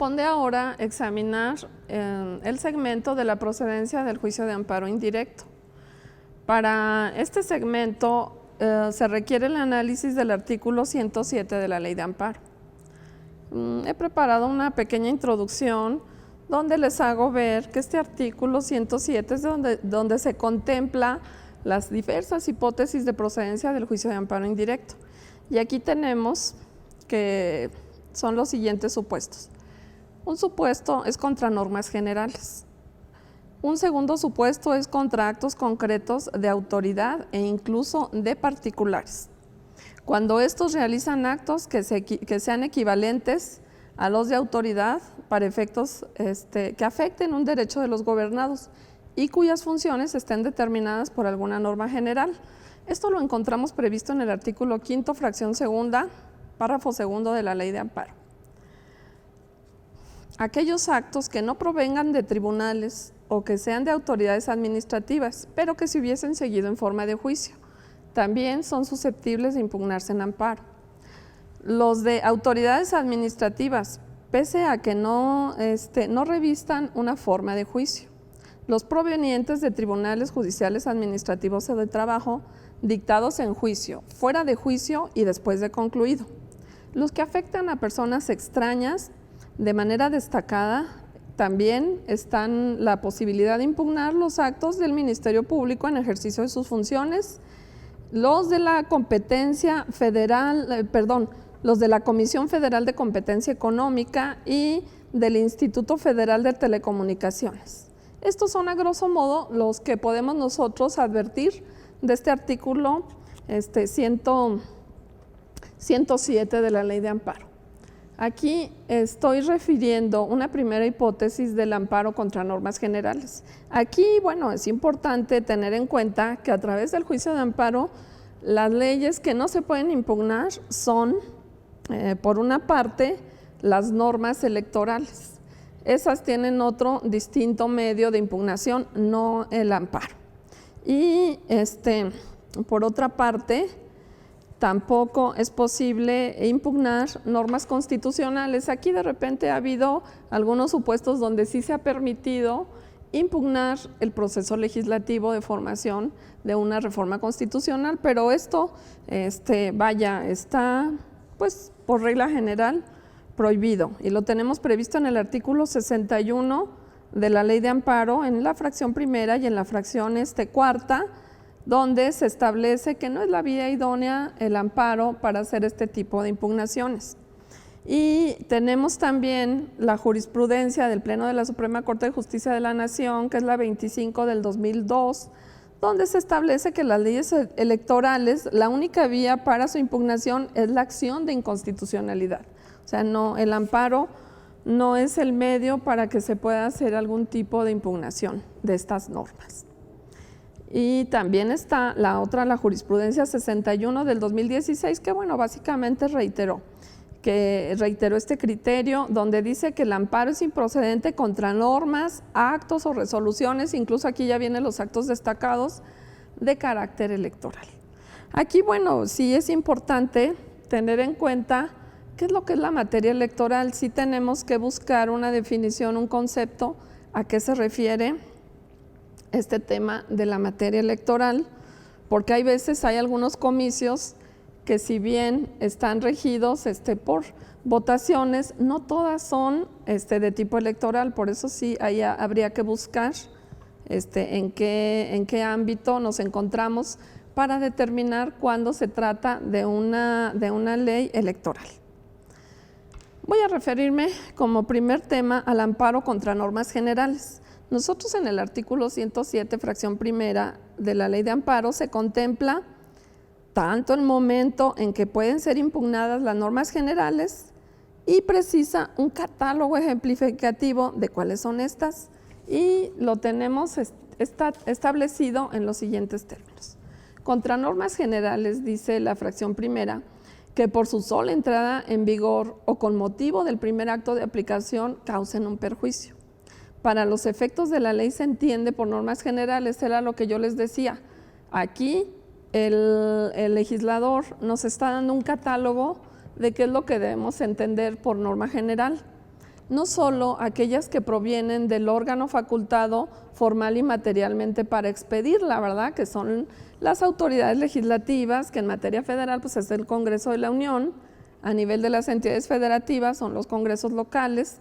Corresponde ahora examinar el segmento de la procedencia del juicio de amparo indirecto. Para este segmento se requiere el análisis del artículo 107 de la Ley de Amparo. He preparado una pequeña introducción donde les hago ver que este artículo 107 es donde se contempla las diversas hipótesis de procedencia del juicio de amparo indirecto. Y aquí tenemos que son los siguientes supuestos. Un supuesto es contra normas generales. Un segundo supuesto es contra actos concretos de autoridad e incluso de particulares. Cuando estos realizan actos que sean equivalentes a los de autoridad para efectos que afecten un derecho de los gobernados y cuyas funciones estén determinadas por alguna norma general. Esto lo encontramos previsto en el artículo 5º, fracción segunda, párrafo segundo de la Ley de Amparo. Aquellos actos que no provengan de tribunales o que sean de autoridades administrativas, pero que se hubiesen seguido en forma de juicio, también son susceptibles de impugnarse en amparo. Los de autoridades administrativas, pese a que no revistan una forma de juicio. Los provenientes de tribunales judiciales administrativos o de trabajo, dictados en juicio, fuera de juicio y después de concluido. Los que afectan a personas extrañas, de manera destacada, también están la posibilidad de impugnar los actos del Ministerio Público en ejercicio de sus funciones, los de la competencia federal, los de la Comisión Federal de Competencia Económica y del Instituto Federal de Telecomunicaciones. Estos son a grosso modo los que podemos nosotros advertir de este artículo 107 de la Ley de Amparo. Aquí estoy refiriendo una primera hipótesis del amparo contra normas generales. Aquí, bueno, es importante tener en cuenta que a través del juicio de amparo, las leyes que no se pueden impugnar son, por una parte, las normas electorales. Esas tienen otro distinto medio de impugnación, no el amparo. Y por otra parte, tampoco es posible impugnar normas constitucionales. Aquí de repente ha habido algunos supuestos donde sí se ha permitido impugnar el proceso legislativo de formación de una reforma constitucional, pero esto está pues por regla general prohibido y lo tenemos previsto en el artículo 61 de la Ley de Amparo en la fracción primera y en la fracción cuarta, donde se establece que no es la vía idónea el amparo para hacer este tipo de impugnaciones. Y tenemos también la jurisprudencia del Pleno de la Suprema Corte de Justicia de la Nación, que es la 25 del 2002, donde se establece que las leyes electorales, la única vía para su impugnación es la acción de inconstitucionalidad. O sea, el amparo no es el medio para que se pueda hacer algún tipo de impugnación de estas normas. Y también está la jurisprudencia 61 del 2016, que bueno, básicamente reiteró este criterio, donde dice que el amparo es improcedente contra normas, actos o resoluciones, incluso aquí ya vienen los actos destacados de carácter electoral. Aquí, bueno, sí es importante tener en cuenta qué es lo que es la materia electoral. Sí tenemos que buscar una definición, un concepto, a qué se refiere este tema de la materia electoral, porque hay algunos comicios que si bien están regidos por votaciones, no todas son de tipo electoral, por eso sí ahí habría que buscar en qué ámbito nos encontramos para determinar cuándo se trata de una ley electoral. Voy a referirme como primer tema al amparo contra normas generales. Nosotros en el artículo 107, fracción primera de la Ley de Amparo, se contempla tanto el momento en que pueden ser impugnadas las normas generales y precisa un catálogo ejemplificativo de cuáles son estas y lo tenemos establecido en los siguientes términos. Contra normas generales, dice la fracción primera, que por su sola entrada en vigor o con motivo del primer acto de aplicación causen un perjuicio. Para los efectos de la ley se entiende por normas generales, era lo que yo les decía. Aquí el legislador nos está dando un catálogo de qué es lo que debemos entender por norma general. no solo aquellas que provienen del órgano facultado formal y materialmente para expedirla, ¿verdad? Que son las autoridades legislativas, que en materia federal pues es el Congreso de la Unión, a nivel de las entidades federativas son los congresos locales.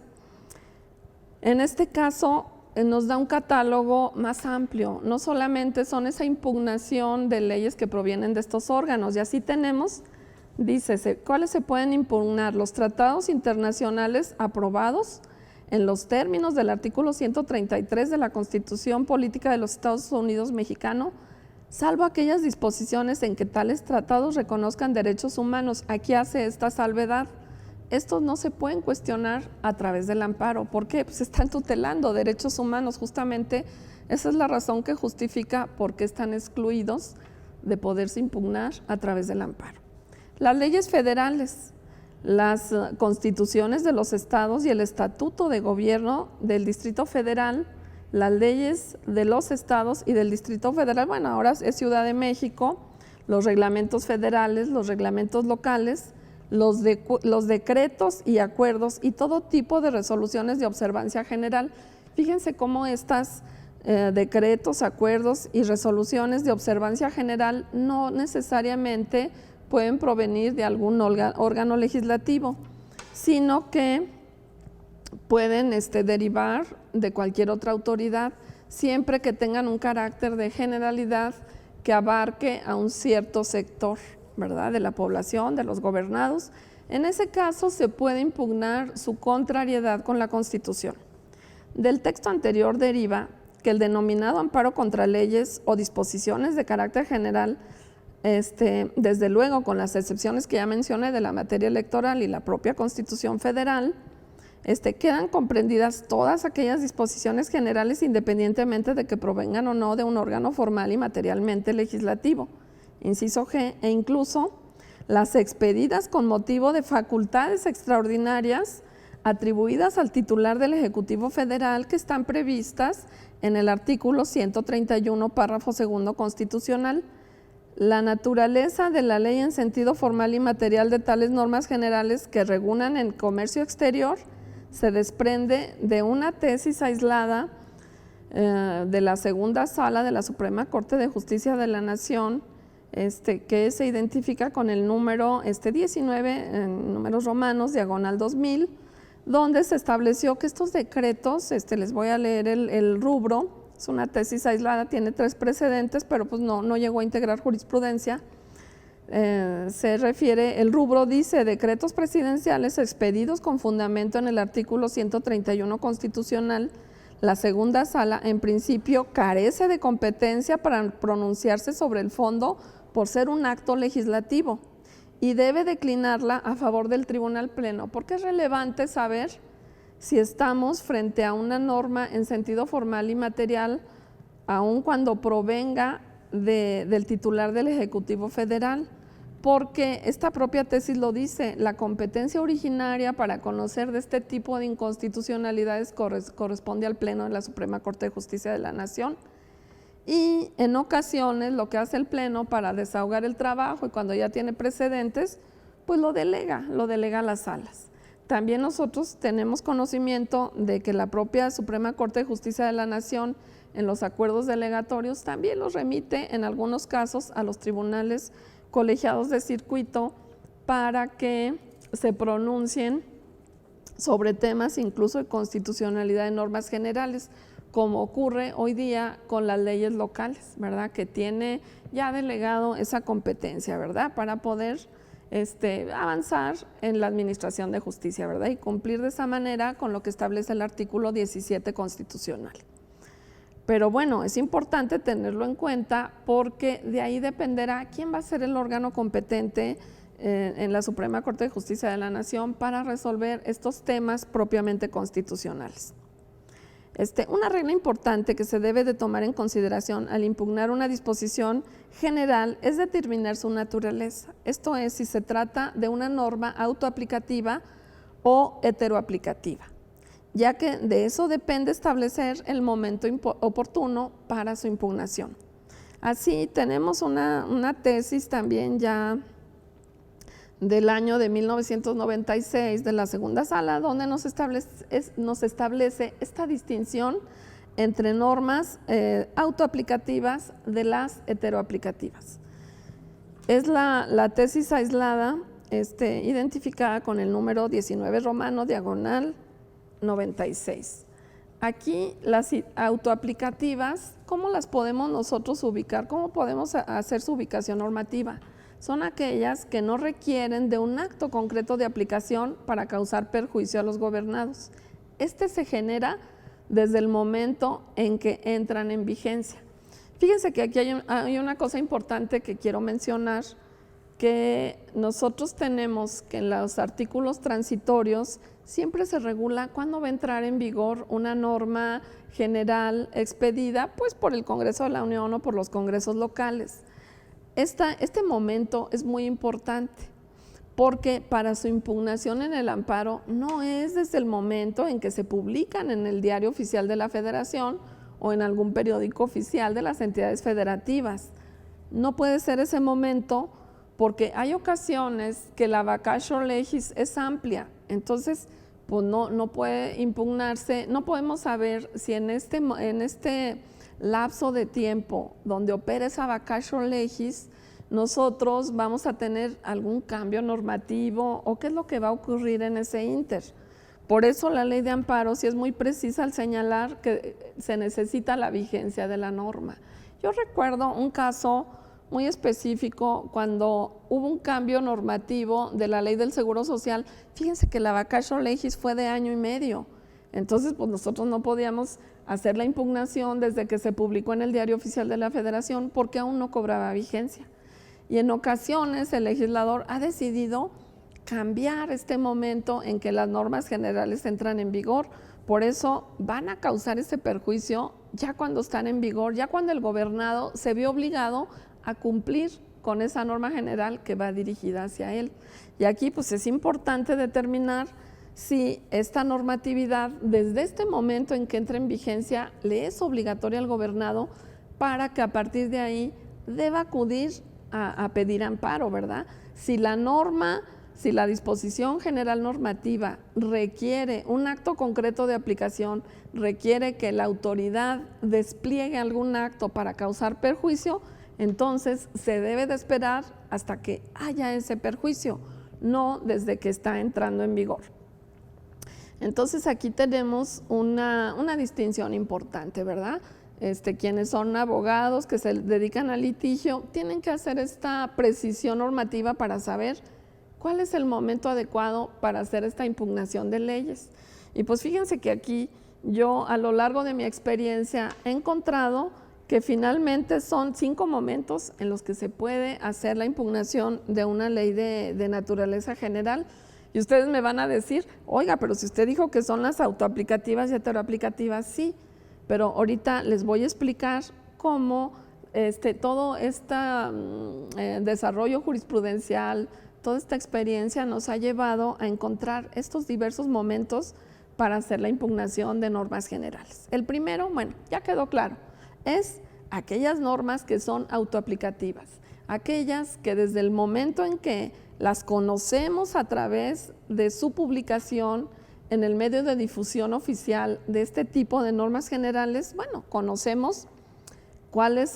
En este caso nos da un catálogo más amplio, no solamente son esa impugnación de leyes que provienen de estos órganos, y así tenemos, dice, ¿cuáles se pueden impugnar? Los tratados internacionales aprobados en los términos del artículo 133 de la Constitución Política de los Estados Unidos Mexicano, salvo aquellas disposiciones en que tales tratados reconozcan derechos humanos. Aquí hace esta salvedad. Estos no se pueden cuestionar a través del amparo. ¿Por qué? Pues están tutelando derechos humanos. Justamente esa es la razón que justifica por qué están excluidos de poderse impugnar a través del amparo. Las leyes federales, las constituciones de los estados y el estatuto de gobierno del Distrito Federal, las leyes de los estados y del Distrito Federal, bueno, ahora es Ciudad de México, los reglamentos federales, los reglamentos locales, los decretos y acuerdos y todo tipo de resoluciones de observancia general. Fíjense cómo estos decretos, acuerdos y resoluciones de observancia general no necesariamente pueden provenir de algún órgano legislativo, sino que pueden derivar de cualquier otra autoridad, siempre que tengan un carácter de generalidad que abarque a un cierto sector, ¿verdad?, de la población, de los gobernados. En ese caso se puede impugnar su contrariedad con la Constitución. Del texto anterior deriva que el denominado amparo contra leyes o disposiciones de carácter general, desde luego con las excepciones que ya mencioné de la materia electoral y la propia Constitución Federal, quedan comprendidas todas aquellas disposiciones generales independientemente de que provengan o no de un órgano formal y materialmente legislativo, inciso G, e incluso las expedidas con motivo de facultades extraordinarias atribuidas al titular del Ejecutivo Federal que están previstas en el artículo 131, párrafo segundo constitucional. La naturaleza de la ley en sentido formal y material de tales normas generales que regulan el comercio exterior se desprende de una tesis aislada de la segunda sala de la Suprema Corte de Justicia de la Nación, que se identifica con el número 19, en números romanos, diagonal 2000, donde se estableció que estos decretos, les voy a leer el rubro, es una tesis aislada, tiene 3 precedentes, pero pues no llegó a integrar jurisprudencia. Se refiere, el rubro dice, decretos presidenciales expedidos con fundamento en el artículo 131 constitucional, la segunda sala en principio carece de competencia para pronunciarse sobre el fondo por ser un acto legislativo y debe declinarla a favor del Tribunal Pleno, porque es relevante saber si estamos frente a una norma en sentido formal y material, aun cuando provenga del titular del Ejecutivo Federal, porque esta propia tesis lo dice, la competencia originaria para conocer de este tipo de inconstitucionalidades corresponde al Pleno de la Suprema Corte de Justicia de la Nación, y en ocasiones lo que hace el Pleno para desahogar el trabajo y cuando ya tiene precedentes, pues lo delega a las salas. También nosotros tenemos conocimiento de que la propia Suprema Corte de Justicia de la Nación en los acuerdos delegatorios también los remite en algunos casos a los tribunales colegiados de circuito para que se pronuncien sobre temas incluso de constitucionalidad de normas generales, como ocurre hoy día con las leyes locales, ¿verdad?, que tiene ya delegado esa competencia, ¿verdad?, para poder avanzar en la administración de justicia, ¿verdad?, y cumplir de esa manera con lo que establece el artículo 17 constitucional. Pero bueno, es importante tenerlo en cuenta porque de ahí dependerá quién va a ser el órgano competente en la Suprema Corte de Justicia de la Nación para resolver estos temas propiamente constitucionales. Una regla importante que se debe de tomar en consideración al impugnar una disposición general es determinar su naturaleza, esto es, si se trata de una norma autoaplicativa o heteroaplicativa, ya que de eso depende establecer el momento oportuno para su impugnación. Así tenemos una tesis también ya del año de 1996 de la segunda sala, donde nos establece esta distinción entre normas autoaplicativas de las heteroaplicativas. Es la tesis aislada identificada con el número 19 romano, diagonal 96. Aquí las autoaplicativas, ¿cómo las podemos nosotros ubicar? ¿Cómo podemos hacer su ubicación normativa? Son aquellas que no requieren de un acto concreto de aplicación para causar perjuicio a los gobernados. Se genera desde el momento en que entran en vigencia. Fíjense que aquí hay una cosa importante que quiero mencionar, que nosotros tenemos que en los artículos transitorios siempre se regula cuándo va a entrar en vigor una norma general expedida pues por el Congreso de la Unión o por los congresos locales. Este momento es muy importante porque para su impugnación en el amparo no es desde el momento en que se publican en el Diario Oficial de la Federación o en algún periódico oficial de las entidades federativas. No puede ser ese momento porque hay ocasiones que la vacatio legis es amplia, entonces pues no puede impugnarse, no podemos saber si en este lapso de tiempo donde opera esa vacatio legis nosotros vamos a tener algún cambio normativo o qué es lo que va a ocurrir en ese ínter. Por eso la ley de amparo sí es muy precisa al señalar que se necesita la vigencia de la norma. Yo recuerdo un caso muy específico cuando hubo un cambio normativo de la ley del Seguro Social. Fíjense que la vacatio legis fue de 1 año y medio, entonces pues nosotros no podíamos hacer la impugnación desde que se publicó en el Diario Oficial de la Federación porque aún no cobraba vigencia. Y en ocasiones el legislador ha decidido cambiar este momento en que las normas generales entran en vigor, por eso van a causar ese perjuicio ya cuando están en vigor, ya cuando el gobernado se vio obligado a cumplir con esa norma general que va dirigida hacia él. Y aquí pues es importante determinar si esta normatividad desde este momento en que entra en vigencia le es obligatoria al gobernado para que a partir de ahí deba acudir a pedir amparo, ¿verdad? Si la norma, si la disposición general normativa requiere un acto concreto de aplicación, requiere que la autoridad despliegue algún acto para causar perjuicio, entonces se debe de esperar hasta que haya ese perjuicio, no desde que está entrando en vigor. Entonces aquí tenemos una distinción importante, ¿verdad? Quienes son abogados que se dedican al litigio tienen que hacer esta precisión normativa para saber cuál es el momento adecuado para hacer esta impugnación de leyes. Y pues fíjense que aquí yo a lo largo de mi experiencia he encontrado que finalmente son 5 momentos en los que se puede hacer la impugnación de una ley de naturaleza general. Y ustedes me van a decir, oiga, pero si usted dijo que son las autoaplicativas y heteroaplicativas, sí, pero ahorita les voy a explicar cómo todo este desarrollo jurisprudencial, toda esta experiencia nos ha llevado a encontrar estos diversos momentos para hacer la impugnación de normas generales. El primero, bueno, ya quedó claro, es aquellas normas que son autoaplicativas, aquellas que desde el momento en que las conocemos a través de su publicación en el medio de difusión oficial de este tipo de normas generales, bueno, conocemos cuál es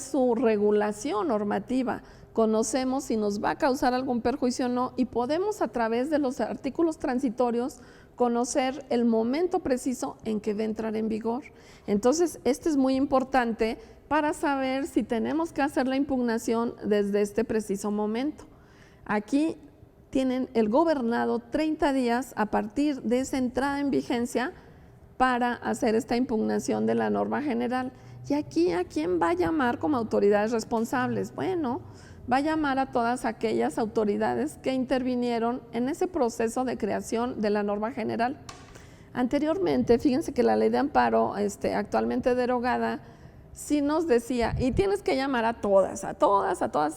su regulación normativa, conocemos si nos va a causar algún perjuicio o no y podemos a través de los artículos transitorios conocer el momento preciso en que va a entrar en vigor. Entonces, esto es muy importante para saber si tenemos que hacer la impugnación desde este preciso momento. Aquí tienen el gobernado 30 días a partir de esa entrada en vigencia para hacer esta impugnación de la norma general. Y aquí, ¿a quién va a llamar como autoridades responsables? Bueno, va a llamar a todas aquellas autoridades que intervinieron en ese proceso de creación de la norma general. Anteriormente, fíjense que la ley de amparo actualmente derogada sí nos decía, y tienes que llamar a todas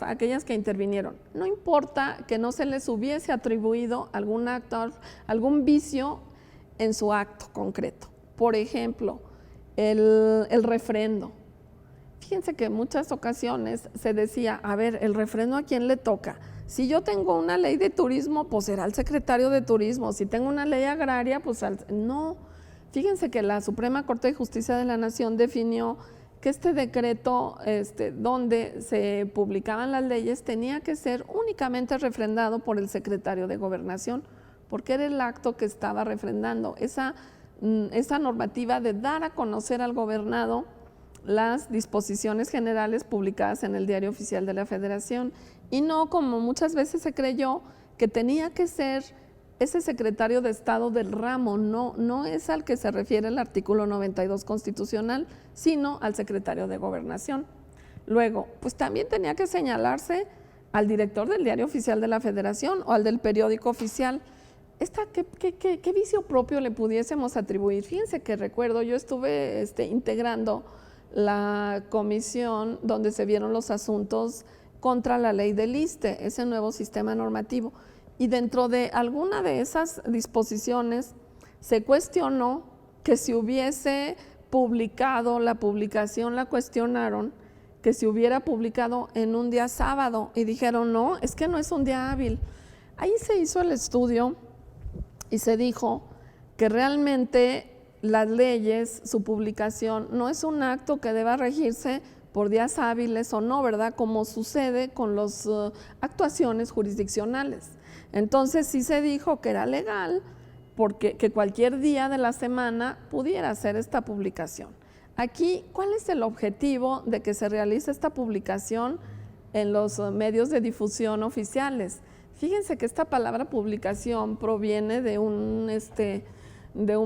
aquellas que intervinieron. No importa que no se les hubiese atribuido algún acto, algún vicio en su acto concreto. Por ejemplo, el refrendo. Fíjense que en muchas ocasiones se decía, a ver, el refrendo ¿a quién le toca? Si yo tengo una ley de turismo, pues será el secretario de turismo. Si tengo una ley agraria, pues no. Fíjense que la Suprema Corte de Justicia de la Nación definió que este decreto donde se publicaban las leyes tenía que ser únicamente refrendado por el secretario de Gobernación, porque era el acto que estaba refrendando, esa normativa de dar a conocer al gobernado las disposiciones generales publicadas en el Diario Oficial de la Federación, y no como muchas veces se creyó que tenía que ser ese secretario de Estado del ramo, no es al que se refiere el artículo 92 constitucional, sino al secretario de Gobernación. Luego, pues también tenía que señalarse al director del Diario Oficial de la Federación o al del periódico oficial. ¿Qué vicio propio le pudiésemos atribuir? Fíjense que recuerdo, yo estuve integrando la comisión donde se vieron los asuntos contra la ley del ISSSTE, ese nuevo sistema normativo, y dentro de alguna de esas disposiciones se cuestionó que si hubiese publicado, la publicación la cuestionaron, que se hubiera publicado en un día sábado, y dijeron no, es que no es un día hábil. Ahí se hizo el estudio y se dijo que realmente las leyes, su publicación, no es un acto que deba regirse por días hábiles o no, ¿verdad? Como sucede con las actuaciones jurisdiccionales. Entonces sí se dijo que era legal porque que cualquier día de la semana pudiera hacer esta publicación. Aquí, ¿cuál es el objetivo de que se realice esta publicación en los medios de difusión oficiales? Fíjense que esta palabra publicación proviene de un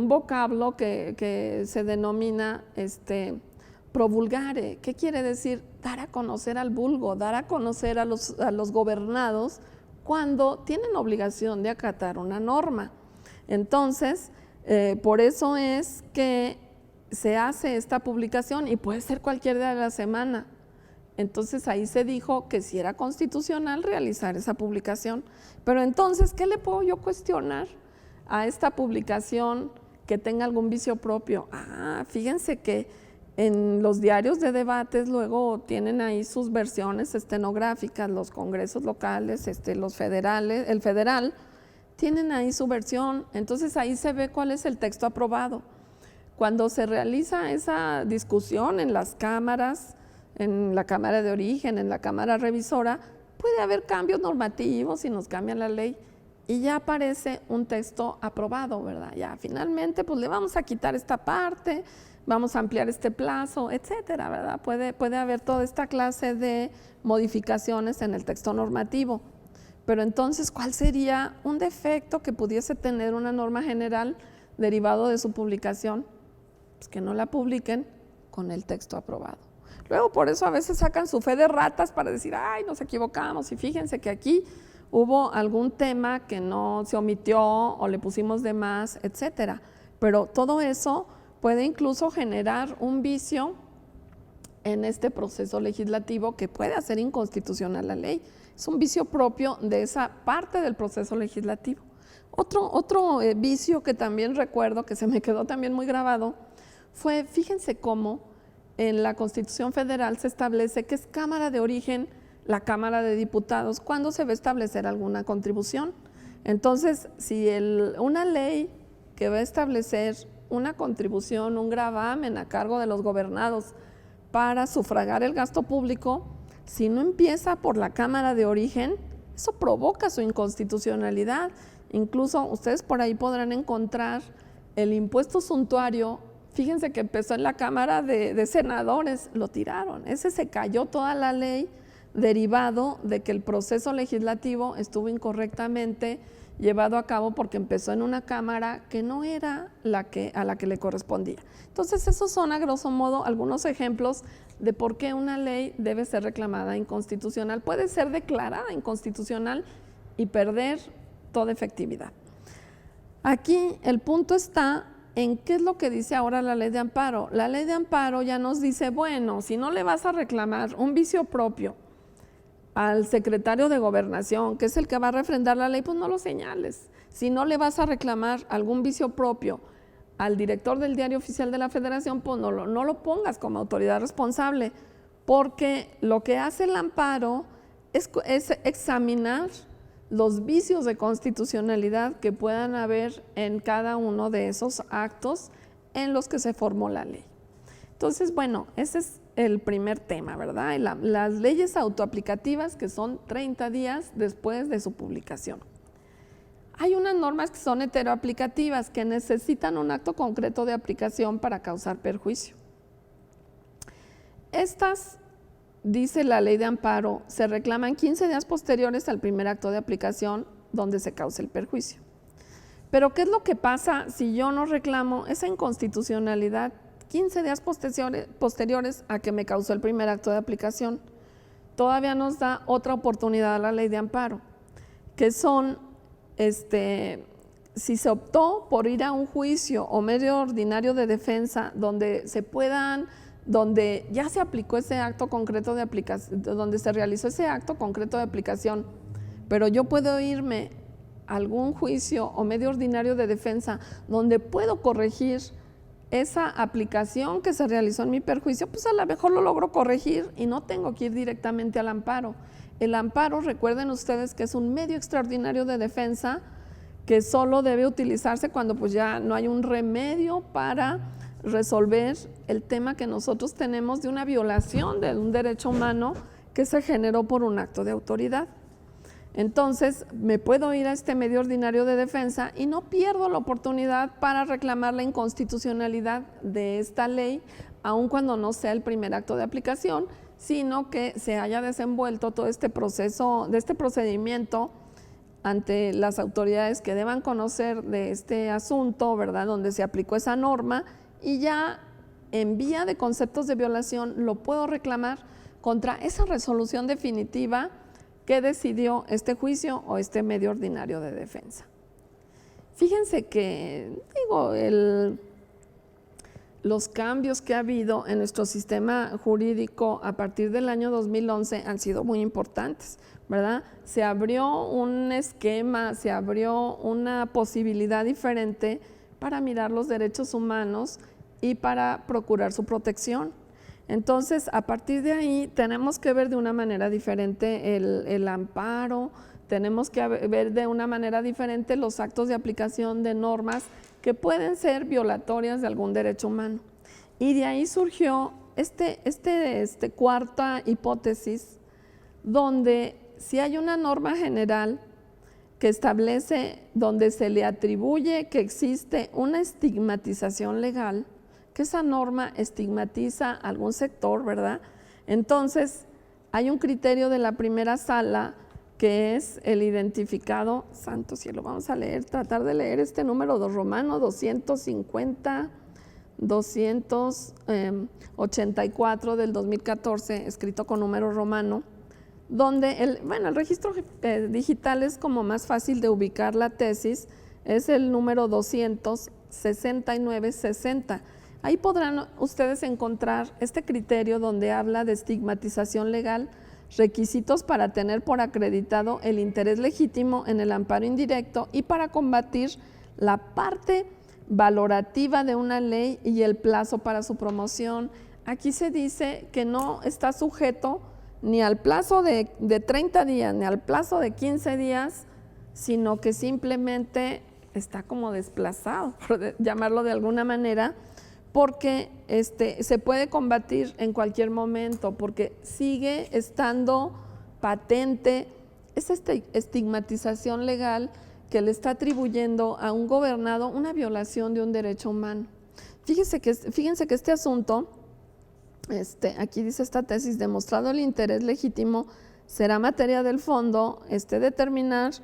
vocablo que se denomina promulgare. ¿Qué quiere decir? Dar a conocer al vulgo, dar a conocer a los gobernados cuando tienen obligación de acatar una norma. Entonces, por eso es que se hace esta publicación y puede ser cualquier día de la semana. Entonces ahí se dijo que si era constitucional realizar esa publicación. Pero entonces, ¿qué le puedo yo cuestionar a esta publicación que tenga algún vicio propio? Fíjense que en los diarios de debates luego tienen ahí sus versiones estenográficas, los congresos locales, los federales, el federal, tienen ahí su versión, entonces ahí se ve cuál es el texto aprobado. Cuando se realiza esa discusión en las cámaras, en la Cámara de Origen, en la Cámara Revisora, puede haber cambios normativos y nos cambian la ley y ya aparece un texto aprobado, ¿verdad? Ya finalmente pues le vamos a quitar esta parte, vamos a ampliar este plazo, etcétera, ¿verdad? Puede haber toda esta clase de modificaciones en el texto normativo. Pero entonces, ¿cuál sería un defecto que pudiese tener una norma general derivado de su publicación? Pues que no la publiquen con el texto aprobado. Luego, por eso a veces sacan su fe de ratas para decir, ay, nos equivocamos, y fíjense que aquí hubo algún tema que no se omitió o le pusimos de más, etcétera. Pero todo eso puede incluso generar un vicio en este proceso legislativo que puede hacer inconstitucional la ley. Es un vicio propio de esa parte del proceso legislativo. Otro vicio que también recuerdo, que se me quedó también muy grabado, fue, fíjense cómo en la Constitución Federal se establece que es Cámara de Origen la Cámara de Diputados cuando se va a establecer alguna contribución. Entonces, si una ley que va a establecer una contribución, un gravamen a cargo de los gobernados para sufragar el gasto público, si no empieza por la Cámara de Origen, eso provoca su inconstitucionalidad. Incluso ustedes por ahí podrán encontrar el impuesto suntuario. Fíjense que empezó en la Cámara de Senadores, lo tiraron. Ese se cayó toda la ley derivado de que el proceso legislativo estuvo incorrectamente llevado a cabo porque empezó en una Cámara que no era a la que le correspondía. Entonces, esos son a grosso modo algunos ejemplos de por qué una ley debe ser reclamada inconstitucional. Puede ser declarada inconstitucional y perder toda efectividad. Aquí el punto está en qué es lo que dice ahora la ley de amparo. La ley de amparo ya nos dice, bueno, si no le vas a reclamar un vicio propio al secretario de Gobernación, que es el que va a refrendar la ley, pues no lo señales. Si no le vas a reclamar algún vicio propio al director del Diario Oficial de la Federación, pues no lo pongas como autoridad responsable, porque lo que hace el amparo es examinar los vicios de constitucionalidad que puedan haber en cada uno de esos actos en los que se formó la ley. Entonces, bueno, ese es el primer tema, ¿verdad? Las leyes autoaplicativas, que son 30 días después de su publicación. Hay unas normas que son heteroaplicativas, que necesitan un acto concreto de aplicación para causar perjuicio. Estas, dice la ley de amparo, se reclaman 15 días posteriores al primer acto de aplicación donde se cause el perjuicio. Pero ¿qué es lo que pasa si yo no reclamo esa inconstitucionalidad 15 días posteriores a que me causó el primer acto de aplicación? Todavía nos da otra oportunidad a la ley de amparo, que son, si se optó por ir a un juicio o medio ordinario de defensa donde ya se aplicó ese acto concreto de aplicación, donde se realizó ese acto concreto de aplicación, pero yo puedo irme a algún juicio o medio ordinario de defensa donde puedo corregir esa aplicación que se realizó en mi perjuicio, pues a lo mejor lo logro corregir y no tengo que ir directamente al amparo. El amparo, recuerden ustedes que es un medio extraordinario de defensa que solo debe utilizarse cuando pues ya no hay un remedio para resolver el tema que nosotros tenemos de una violación de un derecho humano que se generó por un acto de autoridad. Entonces, me puedo ir a este medio ordinario de defensa y no pierdo la oportunidad para reclamar la inconstitucionalidad de esta ley, aun cuando no sea el primer acto de aplicación, sino que se haya desenvuelto todo este proceso, de este procedimiento ante las autoridades que deban conocer de este asunto, ¿verdad?, donde se aplicó esa norma, y ya en vía de conceptos de violación lo puedo reclamar contra esa resolución definitiva que decidió este juicio o este medio ordinario de defensa. Fíjense que, los cambios que ha habido en nuestro sistema jurídico a partir del año 2011 han sido muy importantes, ¿verdad? Se abrió un esquema, se abrió una posibilidad diferente para mirar los derechos humanos y para procurar su protección. Entonces, a partir de ahí, tenemos que ver de una manera diferente el amparo, tenemos que ver de una manera diferente los actos de aplicación de normas que pueden ser violatorias de algún derecho humano. Y de ahí surgió cuarta hipótesis, donde si hay una norma general que establece, donde se le atribuye que existe una estigmatización legal, que esa norma estigmatiza a algún sector, ¿verdad? Entonces, hay un criterio de la primera sala que es el identificado, santo cielo, vamos a leer, tratar de leer este número 2 romano 284 del 2014, escrito con número romano, donde el registro digital es como más fácil de ubicar la tesis, es el número 26960. Ahí podrán ustedes encontrar este criterio donde habla de estigmatización legal, requisitos para tener por acreditado el interés legítimo en el amparo indirecto y para combatir la parte valorativa de una ley y el plazo para su promoción. Aquí se dice que no está sujeto ni al plazo de 30 días ni al plazo de 15 días, sino que simplemente está como desplazado, por llamarlo de alguna manera, porque se puede combatir en cualquier momento, porque sigue estando patente esa estigmatización legal que le está atribuyendo a un gobernado una violación de un derecho humano. Fíjense que este asunto, aquí dice esta tesis, demostrado el interés legítimo, será materia del fondo determinar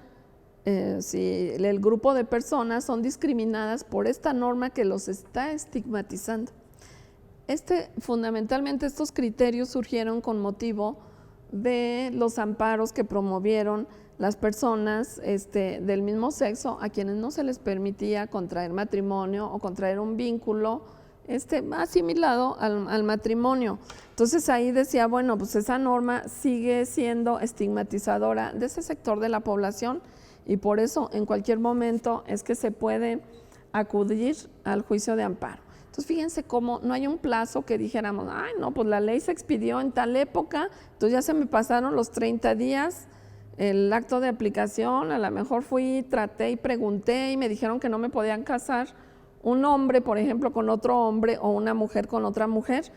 si el grupo de personas son discriminadas por esta norma que los está estigmatizando. Fundamentalmente estos criterios surgieron con motivo de los amparos que promovieron las personas del mismo sexo a quienes no se les permitía contraer matrimonio o contraer un vínculo asimilado al matrimonio. Entonces ahí decía, bueno, pues esa norma sigue siendo estigmatizadora de ese sector de la población, y por eso en cualquier momento es que se puede acudir al juicio de amparo. Entonces, fíjense cómo no hay un plazo que dijéramos, ay, no, pues la ley se expidió en tal época, entonces ya se me pasaron los 30 días, el acto de aplicación, a lo mejor fui, traté y pregunté y me dijeron que no me podían casar un hombre, por ejemplo, con otro hombre o una mujer con otra mujer.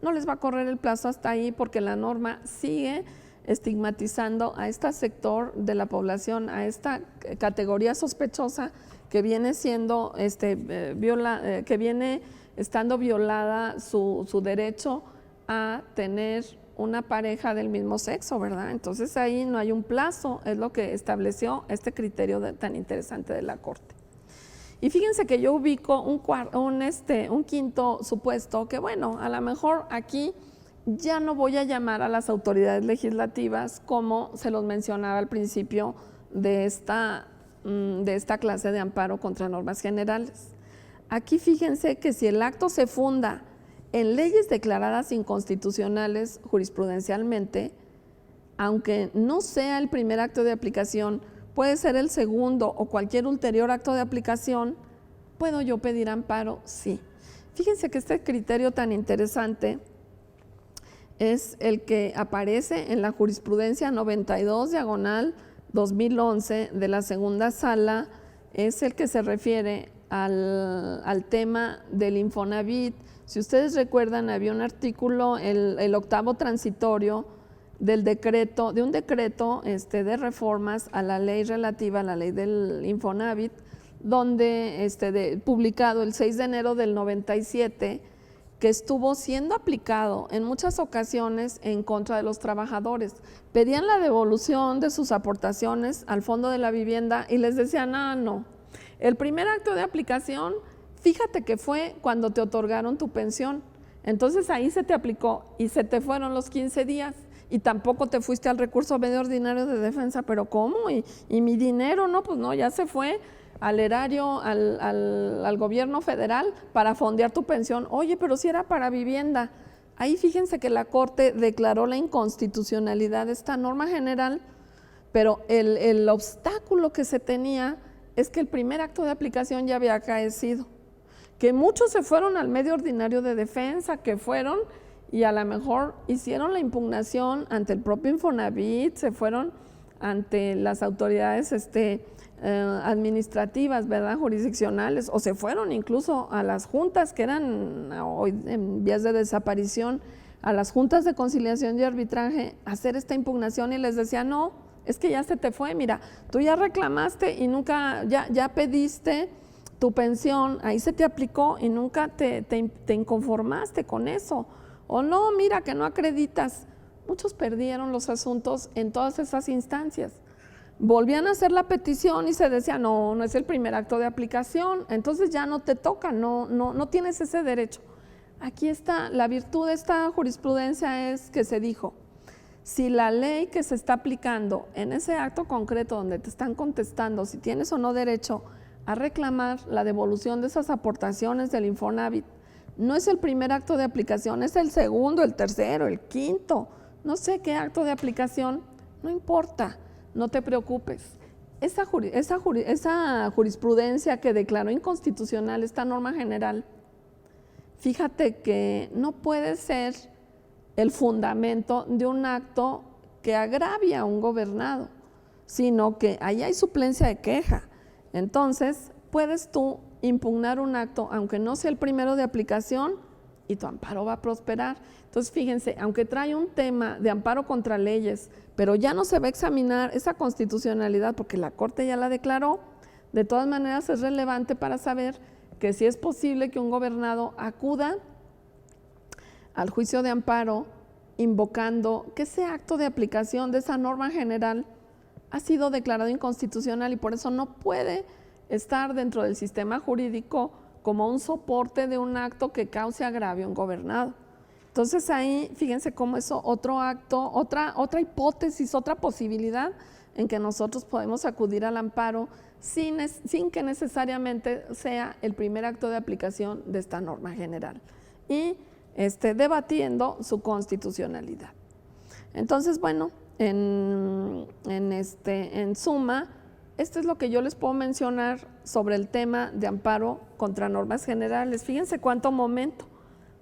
No les va a correr el plazo hasta ahí porque la norma sigue estigmatizando a este sector de la población, a esta categoría sospechosa que viene siendo que viene estando violada su derecho a tener una pareja del mismo sexo, ¿verdad? Entonces ahí no hay un plazo, es lo que estableció este criterio tan interesante de la Corte. Y fíjense que yo ubico un quinto supuesto que, bueno, a lo mejor aquí ya no voy a llamar a las autoridades legislativas como se los mencionaba al principio de esta clase de amparo contra normas generales. Aquí fíjense que si el acto se funda en leyes declaradas inconstitucionales jurisprudencialmente, aunque no sea el primer acto de aplicación, puede ser el segundo o cualquier ulterior acto de aplicación, ¿puedo yo pedir amparo? Sí. Fíjense que este criterio tan interesante es el que aparece en la jurisprudencia 92/2011 de la segunda sala, es el que se refiere al tema del Infonavit. Si ustedes recuerdan, había un artículo, el octavo transitorio de un decreto de reformas a la ley relativa a la ley del Infonavit, donde publicado el 6 de enero del 97, que estuvo siendo aplicado en muchas ocasiones en contra de los trabajadores. Pedían la devolución de sus aportaciones al Fondo de la Vivienda y les decían, no. El primer acto de aplicación, fíjate que fue cuando te otorgaron tu pensión. Entonces ahí se te aplicó y se te fueron los 15 días y tampoco te fuiste al recurso medio ordinario de defensa. ¿Pero cómo? ¿Y mi dinero? No, pues no, ya se fue al erario, al gobierno federal para fondear tu pensión. Oye, pero si era para vivienda. Ahí fíjense que la Corte declaró la inconstitucionalidad de esta norma general, pero el obstáculo que se tenía es que el primer acto de aplicación ya había acaecido, que muchos se fueron al medio ordinario de defensa, que fueron y a lo mejor hicieron la impugnación ante el propio Infonavit, se fueron ante las autoridades administrativas, ¿verdad?, jurisdiccionales, o se fueron incluso a las juntas que eran hoy en vías de desaparición, a las juntas de conciliación y arbitraje, a hacer esta impugnación y les decía, no, es que ya se te fue, mira, tú ya reclamaste y nunca, ya pediste tu pensión, ahí se te aplicó y nunca te inconformaste con eso, o no, mira que no acreditas. Muchos perdieron los asuntos en todas esas instancias. Volvían a hacer la petición y se decía, no es el primer acto de aplicación, entonces ya no te toca, no tienes ese derecho. Aquí está, la virtud de esta jurisprudencia es que se dijo, si la ley que se está aplicando en ese acto concreto donde te están contestando si tienes o no derecho a reclamar la devolución de esas aportaciones del Infonavit, no es el primer acto de aplicación, es el segundo, el tercero, el quinto, no sé qué acto de aplicación, no importa, no te preocupes. Esa jurisprudencia que declaró inconstitucional esta norma general, fíjate que no puede ser el fundamento de un acto que agravia a un gobernado, sino que ahí hay suplencia de queja. Entonces, puedes tú impugnar un acto, aunque no sea el primero de aplicación, y tu amparo va a prosperar. Entonces, fíjense, aunque trae un tema de amparo contra leyes, pero ya no se va a examinar esa constitucionalidad porque la Corte ya la declaró, de todas maneras es relevante para saber que si es posible que un gobernado acuda al juicio de amparo invocando que ese acto de aplicación de esa norma general ha sido declarado inconstitucional y por eso no puede estar dentro del sistema jurídico como un soporte de un acto que cause agravio a un gobernado. Entonces ahí, fíjense cómo eso, otro acto, otra hipótesis, otra posibilidad en que nosotros podemos acudir al amparo sin que necesariamente sea el primer acto de aplicación de esta norma general y debatiendo su constitucionalidad. Entonces, bueno, en suma, Esto es lo que yo les puedo mencionar sobre el tema de amparo contra normas generales. Fíjense cuánto momento.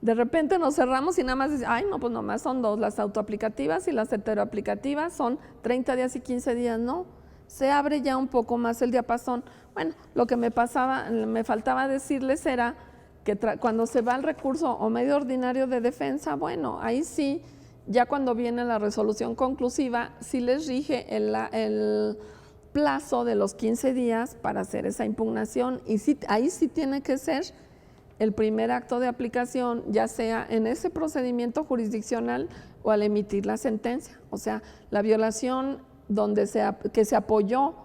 De repente nos cerramos y nada más dice, ay, no, pues nomás son dos, las autoaplicativas y las heteroaplicativas son 30 días y 15 días, no. Se abre ya un poco más el diapasón. Bueno, lo que me faltaba decirles era que cuando se va al recurso o medio ordinario de defensa, bueno, ahí sí, ya cuando viene la resolución conclusiva, sí les rige el plazo de los 15 días para hacer esa impugnación y sí, ahí sí tiene que ser el primer acto de aplicación, ya sea en ese procedimiento jurisdiccional o al emitir la sentencia. O sea, la violación que se apoyó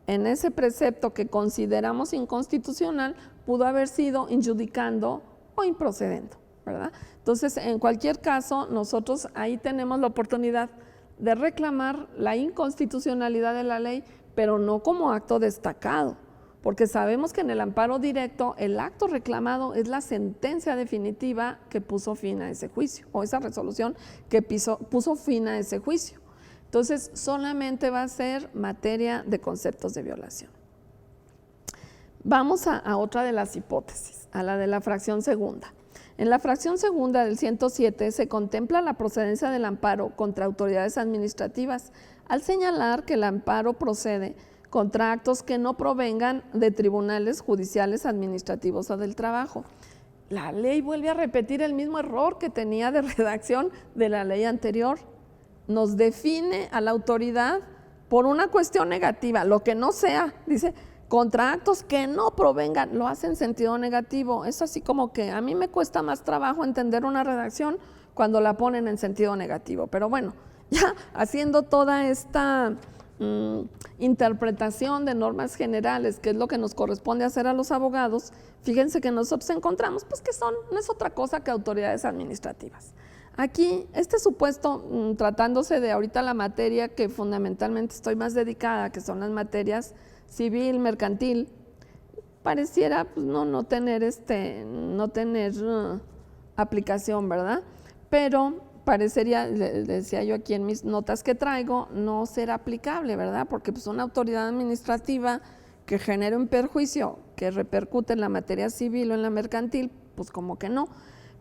en ese precepto que consideramos inconstitucional pudo haber sido injudicando o improcedendo, ¿verdad? Entonces, en cualquier caso, nosotros ahí tenemos la oportunidad de reclamar la inconstitucionalidad de la ley, pero no como acto destacado, porque sabemos que en el amparo directo el acto reclamado es la sentencia definitiva que puso fin a ese juicio, o esa resolución que puso fin a ese juicio. Entonces, solamente va a ser materia de conceptos de violación. Vamos a otra de las hipótesis, a la de la fracción segunda. En la fracción segunda del 107 se contempla la procedencia del amparo contra autoridades administrativas, al señalar que el amparo procede contra actos que no provengan de tribunales judiciales, administrativos o del trabajo. La ley vuelve a repetir el mismo error que tenía de redacción de la ley anterior. Nos define a la autoridad por una cuestión negativa, lo que no sea, dice, contra actos que no provengan, lo hace en sentido negativo. Es así como que a mí me cuesta más trabajo entender una redacción cuando la ponen en sentido negativo, pero bueno, ya haciendo toda esta interpretación de normas generales, que es lo que nos corresponde hacer a los abogados, fíjense que nosotros encontramos pues que no es otra cosa que autoridades administrativas. Aquí, este supuesto, tratándose de ahorita la materia que fundamentalmente estoy más dedicada, que son las materias civil, mercantil, pareciera pues, no tener aplicación, ¿verdad? Pero parecería, decía yo aquí en mis notas que traigo, no ser aplicable, ¿verdad? Porque pues una autoridad administrativa que genere un perjuicio que repercute en la materia civil o en la mercantil, pues como que no.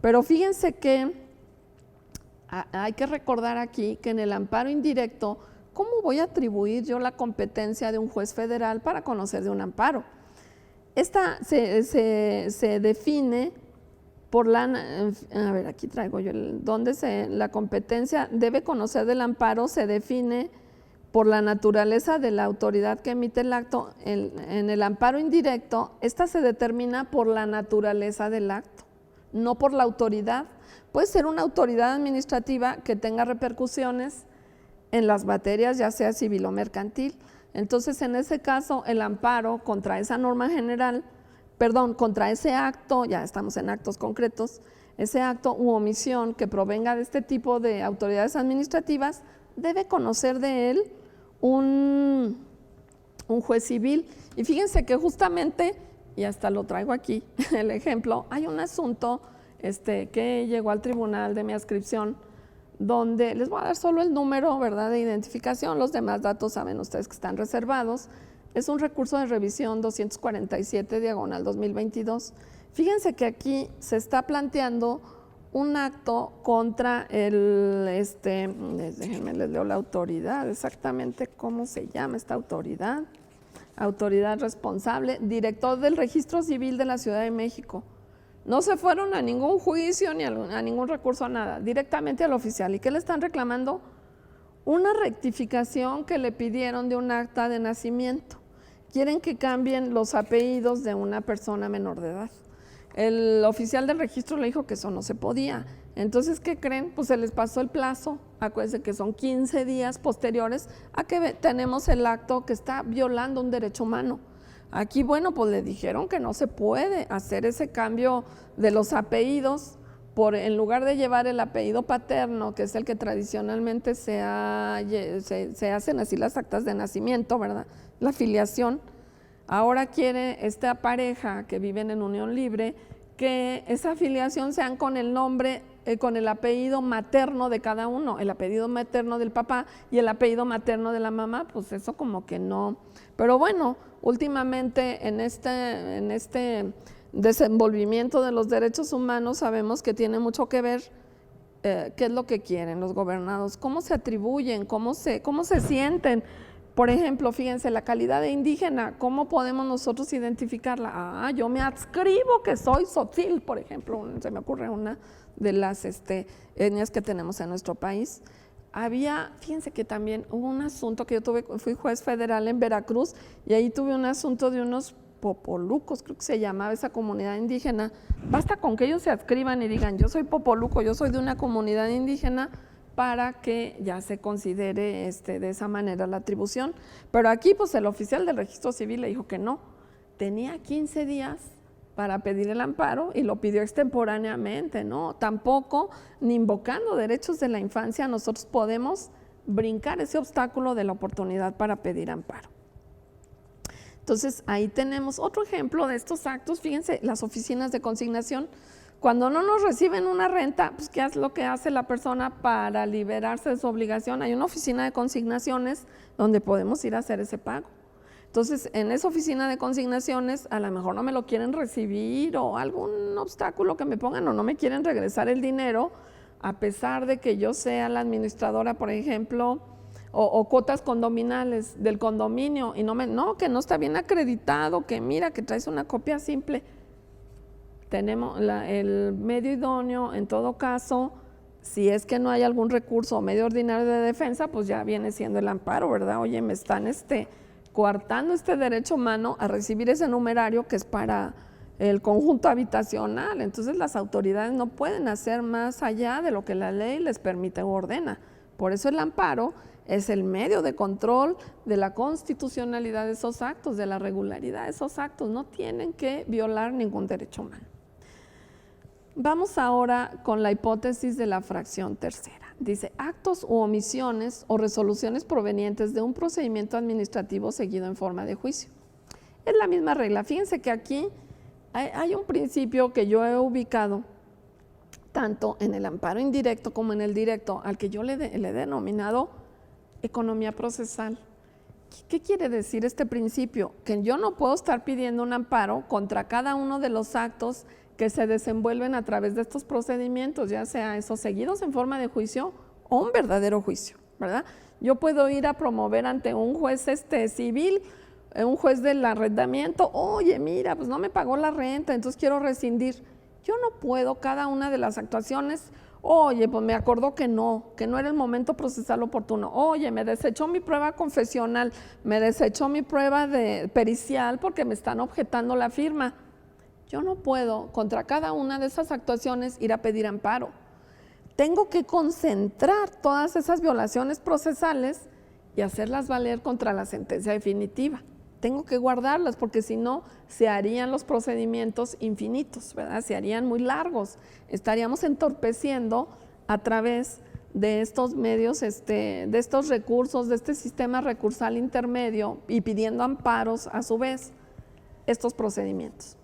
Pero fíjense que hay que recordar aquí que en el amparo indirecto, ¿cómo voy a atribuir yo la competencia de un juez federal para conocer de un amparo? Esta se define por a ver, aquí traigo yo, la competencia debe conocer del amparo se define por la naturaleza de la autoridad que emite el acto. En el amparo indirecto, esta se determina por la naturaleza del acto, no por la autoridad. Puede ser una autoridad administrativa que tenga repercusiones en las materias, ya sea civil o mercantil. Entonces, en ese caso, el amparo contra esa norma general, contra ese acto, ya estamos en actos concretos, ese acto u omisión que provenga de este tipo de autoridades administrativas, debe conocer de él un juez civil. Y fíjense que justamente, y hasta lo traigo aquí, el ejemplo, hay un asunto que llegó al tribunal de mi adscripción, donde les voy a dar solo el número, ¿verdad?, de identificación, los demás datos saben ustedes que están reservados. Es un recurso de revisión 247/2022. Fíjense que aquí se está planteando un acto contra déjenme les leo la autoridad, exactamente cómo se llama esta autoridad. Autoridad responsable, director del Registro Civil de la Ciudad de México. No se fueron a ningún juicio ni a ningún recurso, a nada, directamente al oficial. ¿Y qué le están reclamando? Una rectificación que le pidieron de un acta de nacimiento. Quieren que cambien los apellidos de una persona menor de edad. El oficial del registro le dijo que eso no se podía. Entonces, ¿qué creen? Pues se les pasó el plazo. Acuérdense que son 15 días posteriores a que tenemos el acto que está violando un derecho humano. Aquí, bueno, pues le dijeron que no se puede hacer ese cambio de los apellidos, en lugar de llevar el apellido paterno, que es el que tradicionalmente se hacen así las actas de nacimiento, ¿verdad?, la filiación. Ahora quiere esta pareja que viven en unión libre que esa filiación sean con el nombre con el apellido materno de cada uno, el apellido materno del papá y el apellido materno de la mamá, pues eso como que no. Pero bueno, últimamente en este desenvolvimiento de los derechos humanos sabemos que tiene mucho que ver qué es lo que quieren los gobernados, cómo se atribuyen, cómo se sienten. Por ejemplo, fíjense, la calidad de indígena, ¿cómo podemos nosotros identificarla? Yo me adscribo que soy tzotzil, por ejemplo, se me ocurre una de las etnias que tenemos en nuestro país. Fíjense que también hubo un asunto que fui juez federal en Veracruz y ahí tuve un asunto de unos popolucos, creo que se llamaba esa comunidad indígena. Basta con que ellos se adscriban y digan, yo soy popoluco, yo soy de una comunidad indígena, para que ya se considere de esa manera la atribución. Pero aquí pues el oficial del registro civil le dijo que no, tenía 15 días para pedir el amparo y lo pidió extemporáneamente, ¿no? Tampoco, ni invocando derechos de la infancia, nosotros podemos brincar ese obstáculo de la oportunidad para pedir amparo. Entonces ahí tenemos otro ejemplo de estos actos. Fíjense, las oficinas de consignación. Cuando no nos reciben una renta, pues ¿qué es lo que hace la persona para liberarse de su obligación? Hay una oficina de consignaciones donde podemos ir a hacer ese pago. Entonces, en esa oficina de consignaciones, a lo mejor no me lo quieren recibir o algún obstáculo que me pongan o no me quieren regresar el dinero, a pesar de que yo sea la administradora, por ejemplo, o cuotas condominales del condominio y que no está bien acreditado, que mira, que traes una copia simple. Tenemos el medio idóneo, en todo caso, si es que no hay algún recurso o medio ordinario de defensa, pues ya viene siendo el amparo, ¿verdad? Oye, me están coartando este derecho humano a recibir ese numerario que es para el conjunto habitacional. Entonces las autoridades no pueden hacer más allá de lo que la ley les permite o ordena. Por eso el amparo es el medio de control de la constitucionalidad de esos actos, de la regularidad de esos actos. No tienen que violar ningún derecho humano. Vamos ahora con la hipótesis de la fracción tercera. Dice, actos u omisiones o resoluciones provenientes de un procedimiento administrativo seguido en forma de juicio. Es la misma regla. Fíjense que aquí hay un principio que yo he ubicado tanto en el amparo indirecto como en el directo, al que yo le he denominado economía procesal. ¿Qué quiere decir este principio? Que yo no puedo estar pidiendo un amparo contra cada uno de los actos que se desenvuelven a través de estos procedimientos, ya sea esos seguidos en forma de juicio o un verdadero juicio, ¿verdad? Yo puedo ir a promover ante un juez civil, un juez del arrendamiento, oye, mira, pues no me pagó la renta, entonces quiero rescindir. Yo no puedo cada una de las actuaciones, oye, pues me acordó que no era el momento procesal oportuno, oye, me desechó mi prueba confesional, me desechó mi prueba pericial porque me están objetando la firma. Yo no puedo contra cada una de esas actuaciones ir a pedir amparo. Tengo que concentrar todas esas violaciones procesales y hacerlas valer contra la sentencia definitiva. Tengo que guardarlas porque si no se harían los procedimientos infinitos, ¿verdad? Se harían muy largos. Estaríamos entorpeciendo a través de estos medios, de estos recursos, de este sistema recursal intermedio y pidiendo amparos a su vez estos procedimientos.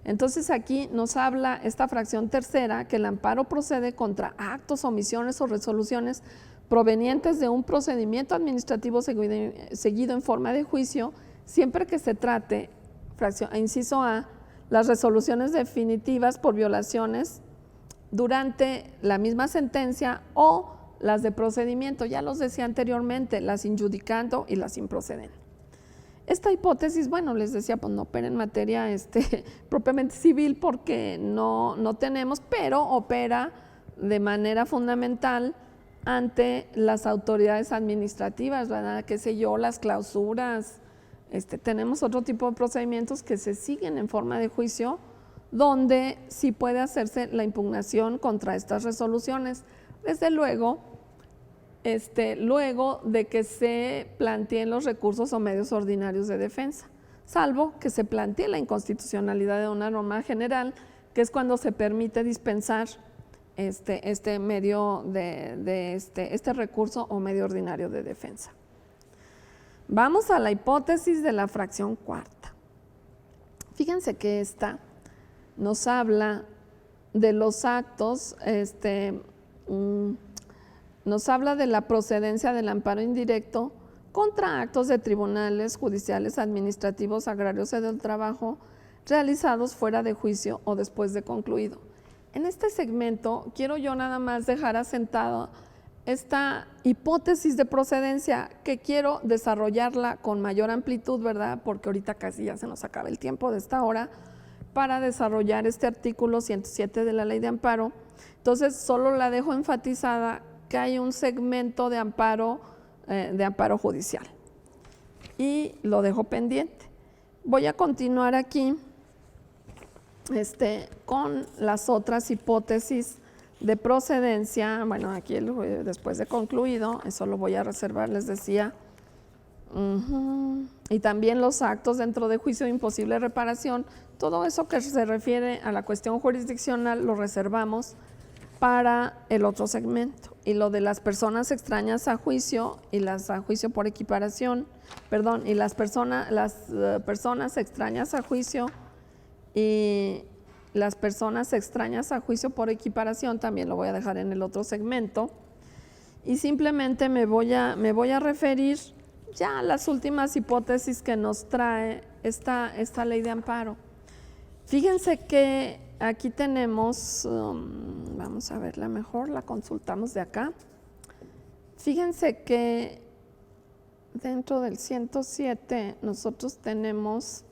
Entonces aquí nos habla esta fracción tercera que el amparo procede contra actos, omisiones o resoluciones provenientes de un procedimiento administrativo seguido en forma de juicio, siempre que se trate, inciso A, las resoluciones definitivas por violaciones durante la misma sentencia o las de procedimiento, ya los decía anteriormente, las injudicando y las improcedentes. Esta hipótesis, bueno, les decía, pues no opera en materia propiamente civil porque no tenemos, pero opera de manera fundamental ante las autoridades administrativas, ¿verdad? Qué sé yo, las clausuras, tenemos otro tipo de procedimientos que se siguen en forma de juicio, donde sí puede hacerse la impugnación contra estas resoluciones. Desde luego, luego de que se planteen los recursos o medios ordinarios de defensa, salvo que se plantee la inconstitucionalidad de una norma general, que es cuando se permite dispensar este medio este recurso o medio ordinario de defensa. Vamos a la hipótesis de la fracción cuarta. Fíjense que esta nos habla de los actos, nos habla de la procedencia del amparo indirecto contra actos de tribunales judiciales, administrativos, agrarios o del trabajo realizados fuera de juicio o después de concluido. En este segmento quiero yo nada más dejar asentado esta hipótesis de procedencia que quiero desarrollarla con mayor amplitud, ¿verdad? Porque ahorita casi ya se nos acaba el tiempo de esta hora para desarrollar este artículo 107 de la Ley de Amparo. Entonces, solo la dejo enfatizada que hay un segmento de amparo judicial y lo dejo pendiente. Voy a continuar aquí con las otras hipótesis de procedencia. Bueno, aquí después de concluido, eso lo voy a reservar, les decía. Y también los actos dentro de juicio de imposible reparación, todo eso que se refiere a la cuestión jurisdiccional lo reservamos para el otro segmento. Y lo de las personas extrañas a juicio y las a juicio por equiparación, perdón, y las personas extrañas a juicio y las personas extrañas a juicio por equiparación también lo voy a dejar en el otro segmento. Y simplemente me voy a referir ya a las últimas hipótesis que nos trae esta Ley de Amparo. Fíjense que aquí tenemos, vamos a verla mejor, la consultamos de acá. Fíjense que dentro del 107 nosotros tenemos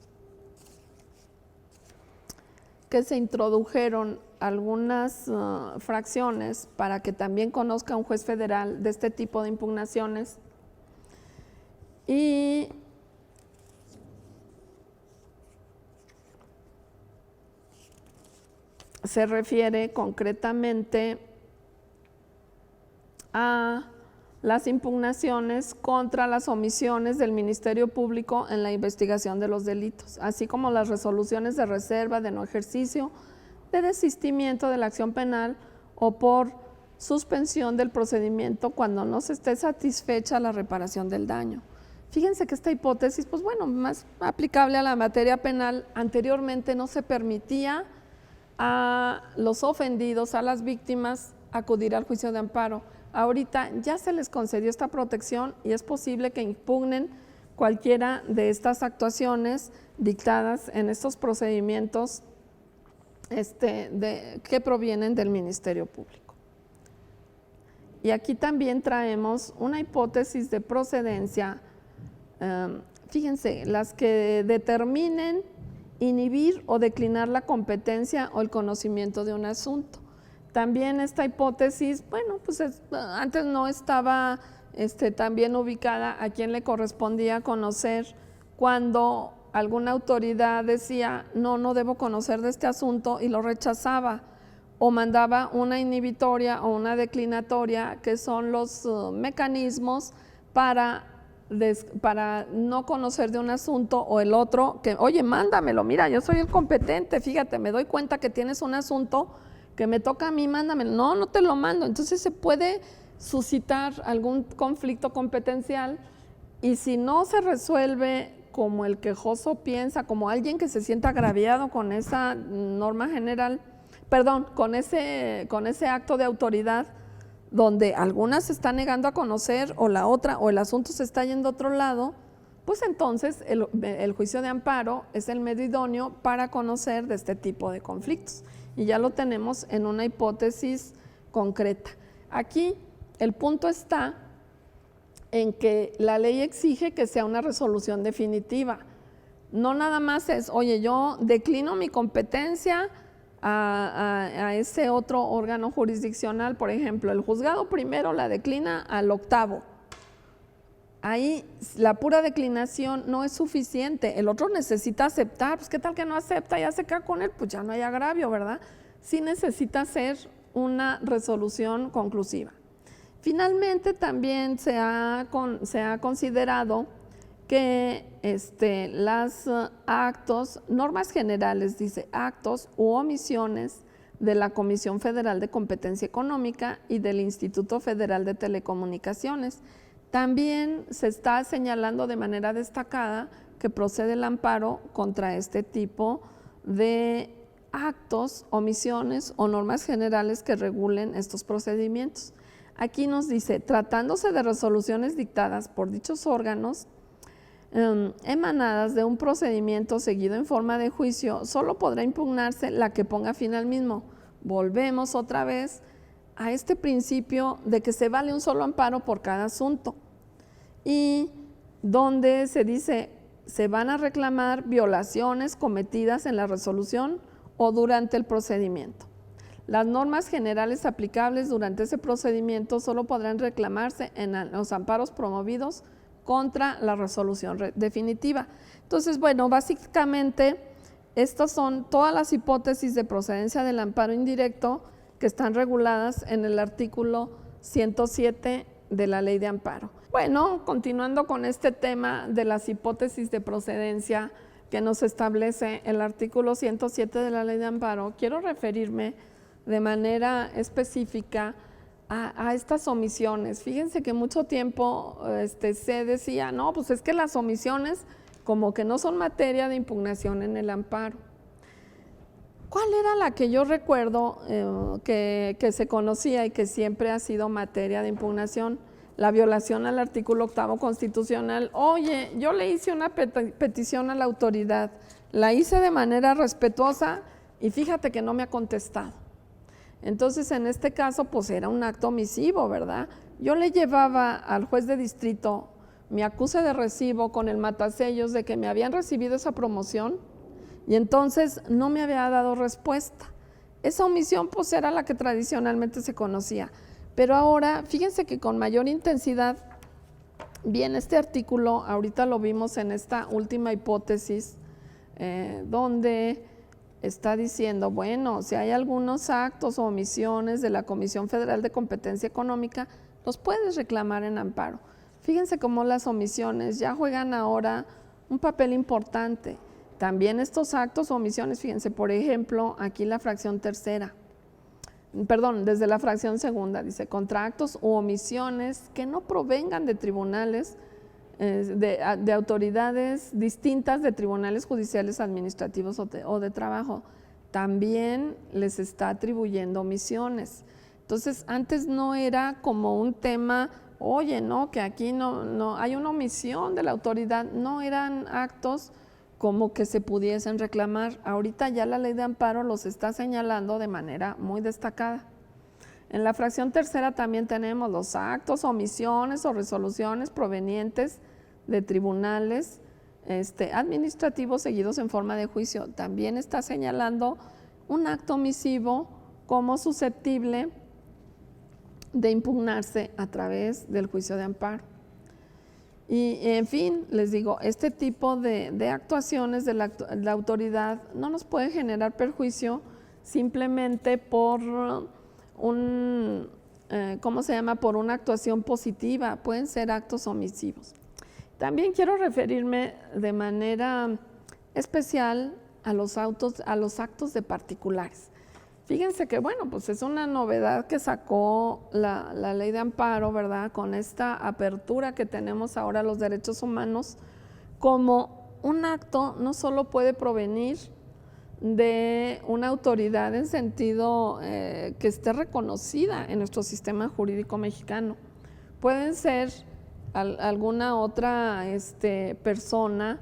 que se introdujeron algunas fracciones para que también conozca un juez federal de este tipo de impugnaciones. Y se refiere concretamente a las impugnaciones contra las omisiones del Ministerio Público en la investigación de los delitos, así como las resoluciones de reserva, de no ejercicio, de desistimiento de la acción penal o por suspensión del procedimiento cuando no se esté satisfecha la reparación del daño. Fíjense que esta hipótesis, pues bueno, más aplicable a la materia penal, anteriormente no se permitía a los ofendidos, a las víctimas, acudir al juicio de amparo. Ahorita ya se les concedió esta protección y es posible que impugnen cualquiera de estas actuaciones dictadas en estos procedimientos que provienen del Ministerio Público. Y aquí también traemos una hipótesis de procedencia, fíjense, las que determinen inhibir o declinar la competencia o el conocimiento de un asunto. También esta hipótesis, bueno, pues antes no estaba tan bien ubicada a quien le correspondía conocer cuando alguna autoridad decía, no debo conocer de este asunto y lo rechazaba o mandaba una inhibitoria o una declinatoria, que son los mecanismos para no conocer de un asunto, o el otro que, oye, mándamelo, mira, yo soy el competente, fíjate, me doy cuenta que tienes un asunto que me toca a mí, mándamelo. No te lo mando. Entonces se puede suscitar algún conflicto competencial y si no se resuelve como el quejoso piensa, como alguien que se sienta agraviado con esa norma general, perdón, con ese acto de autoridad, donde algunas se están negando a conocer o la otra, o el asunto se está yendo a otro lado, pues entonces el juicio de amparo es el medio idóneo para conocer de este tipo de conflictos. Y ya lo tenemos en una hipótesis concreta. Aquí el punto está en que la ley exige que sea una resolución definitiva. No nada más es, oye, yo declino mi competencia a ese otro órgano jurisdiccional, por ejemplo, el juzgado primero la declina al octavo. Ahí la pura declinación no es suficiente, el otro necesita aceptar, pues qué tal que no acepta, ya se queda con él, pues ya no hay agravio, ¿verdad? Sí necesita ser una resolución conclusiva. Finalmente también se ha considerado que las actos, normas generales, dice, actos u omisiones de la Comisión Federal de Competencia Económica y del Instituto Federal de Telecomunicaciones. También se está señalando de manera destacada que procede el amparo contra este tipo de actos, omisiones o normas generales que regulen estos procedimientos. Aquí nos dice, tratándose de resoluciones dictadas por dichos órganos, emanadas de un procedimiento seguido en forma de juicio, solo podrá impugnarse la que ponga fin al mismo. Volvemos otra vez a este principio de que se vale un solo amparo por cada asunto, y donde se dice, se van a reclamar violaciones cometidas en la resolución o durante el procedimiento. Las normas generales aplicables durante ese procedimiento solo podrán reclamarse en los amparos promovidos contra la resolución definitiva. Entonces, bueno, básicamente estas son todas las hipótesis de procedencia del amparo indirecto que están reguladas en el artículo 107 de la Ley de Amparo. Bueno, continuando con este tema de las hipótesis de procedencia que nos establece el artículo 107 de la Ley de Amparo, quiero referirme de manera específica a estas omisiones. Fíjense que mucho tiempo se decía, no, pues es que las omisiones como que no son materia de impugnación en el amparo. ¿Cuál era la que yo recuerdo que se conocía y que siempre ha sido materia de impugnación? La violación al artículo 8º constitucional. Oye, yo le hice una petición a la autoridad, la hice de manera respetuosa y fíjate que no me ha contestado. Entonces, en este caso, pues era un acto omisivo, ¿verdad? Yo le llevaba al juez de distrito mi acuse de recibo con el matasellos de que me habían recibido esa promoción y entonces no me había dado respuesta. Esa omisión pues era la que tradicionalmente se conocía, pero ahora fíjense que con mayor intensidad viene este artículo, ahorita lo vimos en esta última hipótesis, donde está diciendo, bueno, si hay algunos actos o omisiones de la Comisión Federal de Competencia Económica, los puedes reclamar en amparo. Fíjense cómo las omisiones ya juegan ahora un papel importante. También estos actos o omisiones, fíjense, por ejemplo, aquí la fracción tercera, perdón, desde la fracción segunda, dice, contra actos u omisiones que no provengan de tribunales, de autoridades distintas de tribunales judiciales, administrativos o de trabajo, también les está atribuyendo omisiones. Entonces, antes no era como un tema, oye, no, que aquí no hay una omisión de la autoridad, no eran actos como que se pudiesen reclamar. Ahorita ya la Ley de Amparo los está señalando de manera muy destacada. En la fracción tercera también tenemos los actos, omisiones o resoluciones provenientes de tribunales administrativos seguidos en forma de juicio. También está señalando un acto omisivo como susceptible de impugnarse a través del juicio de amparo. Y en fin, les digo, este tipo de actuaciones de la autoridad no nos puede generar perjuicio simplemente por por una actuación positiva, pueden ser actos omisivos. También quiero referirme de manera especial a los actos de particulares. Fíjense que, bueno, pues es una novedad que sacó la Ley de Amparo, ¿verdad? Con esta apertura que tenemos ahora a los derechos humanos, como un acto no solo puede provenir de una autoridad en sentido que esté reconocida en nuestro sistema jurídico mexicano. Pueden ser alguna otra persona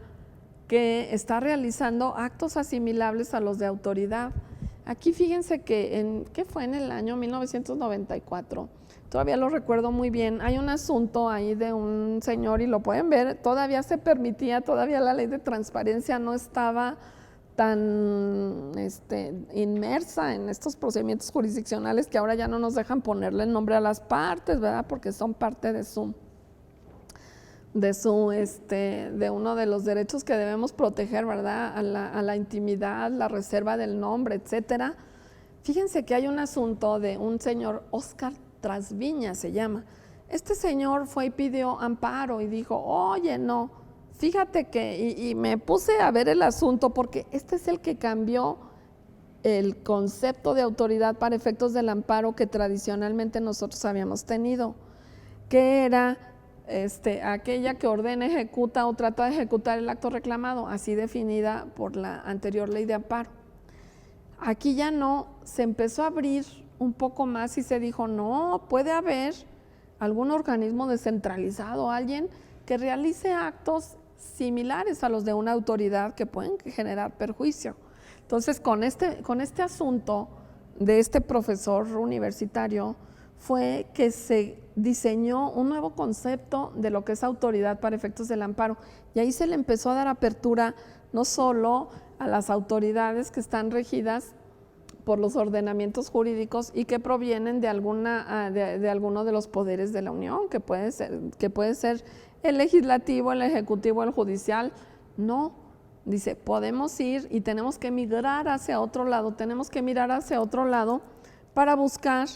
que está realizando actos asimilables a los de autoridad. Aquí fíjense que ¿qué fue? En el año 1994, todavía lo recuerdo muy bien, hay un asunto ahí de un señor y lo pueden ver, todavía se permitía, todavía la ley de transparencia no estaba tan inmersa en estos procedimientos jurisdiccionales que ahora ya no nos dejan ponerle el nombre a las partes, ¿verdad? Porque son parte de uno de los derechos que debemos proteger, ¿verdad? A la intimidad, la reserva del nombre, etcétera. Fíjense que hay un asunto de un señor, Óscar Trasviña se llama. Este señor fue y pidió amparo y dijo, oye, no, fíjate que, y me puse a ver el asunto porque este es el que cambió el concepto de autoridad para efectos del amparo que tradicionalmente nosotros habíamos tenido, que era aquella que ordena, ejecuta o trata de ejecutar el acto reclamado, así definida por la anterior Ley de Amparo. Aquí ya no, se empezó a abrir un poco más y se dijo, no, puede haber algún organismo descentralizado, alguien que realice actos similares a los de una autoridad que pueden generar perjuicio. Entonces, con este asunto de este profesor universitario fue que se diseñó un nuevo concepto de lo que es autoridad para efectos del amparo, y ahí se le empezó a dar apertura no solo a las autoridades que están regidas por los ordenamientos jurídicos y que provienen de alguno de los poderes de la Unión, que puede ser el legislativo, el ejecutivo, el judicial. No, dice, podemos ir y tenemos que migrar hacia otro lado, tenemos que mirar hacia otro lado para buscar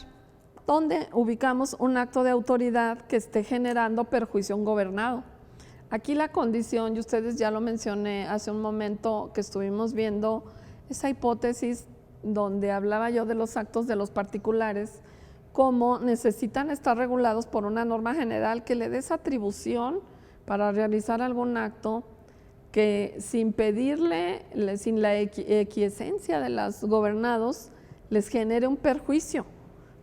dónde ubicamos un acto de autoridad que esté generando perjuicio a un gobernado. Aquí la condición, y ustedes ya lo mencioné hace un momento que estuvimos viendo esa hipótesis donde hablaba yo de los actos de los particulares, cómo necesitan estar regulados por una norma general que le dé esa atribución para realizar algún acto que sin pedirle, sin la equiesencia de los gobernados, les genere un perjuicio.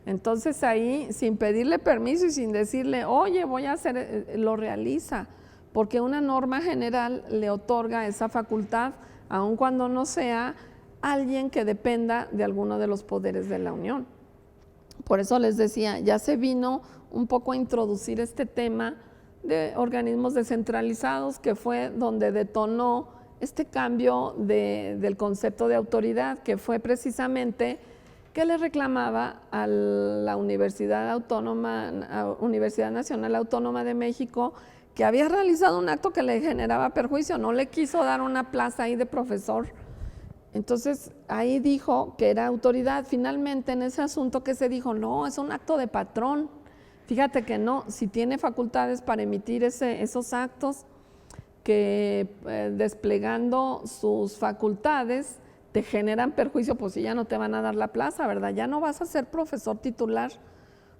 Entonces ahí, sin pedirle permiso y sin decirle, oye, voy a hacer, lo realiza, porque una norma general le otorga esa facultad, aun cuando no sea alguien que dependa de alguno de los poderes de la Unión. Por eso les decía, ya se vino un poco a introducir este tema de organismos descentralizados, que fue donde detonó este cambio del concepto de autoridad, que fue precisamente que le reclamaba a la Universidad Nacional Autónoma de México que había realizado un acto que le generaba perjuicio, no le quiso dar una plaza ahí de profesor. Entonces ahí dijo que era autoridad. Finalmente en ese asunto que se dijo, no, es un acto de patrón. Fíjate que no, si tiene facultades para emitir esos actos, que desplegando sus facultades te generan perjuicio, pues si ya no te van a dar la plaza, ¿verdad? Ya no vas a ser profesor titular,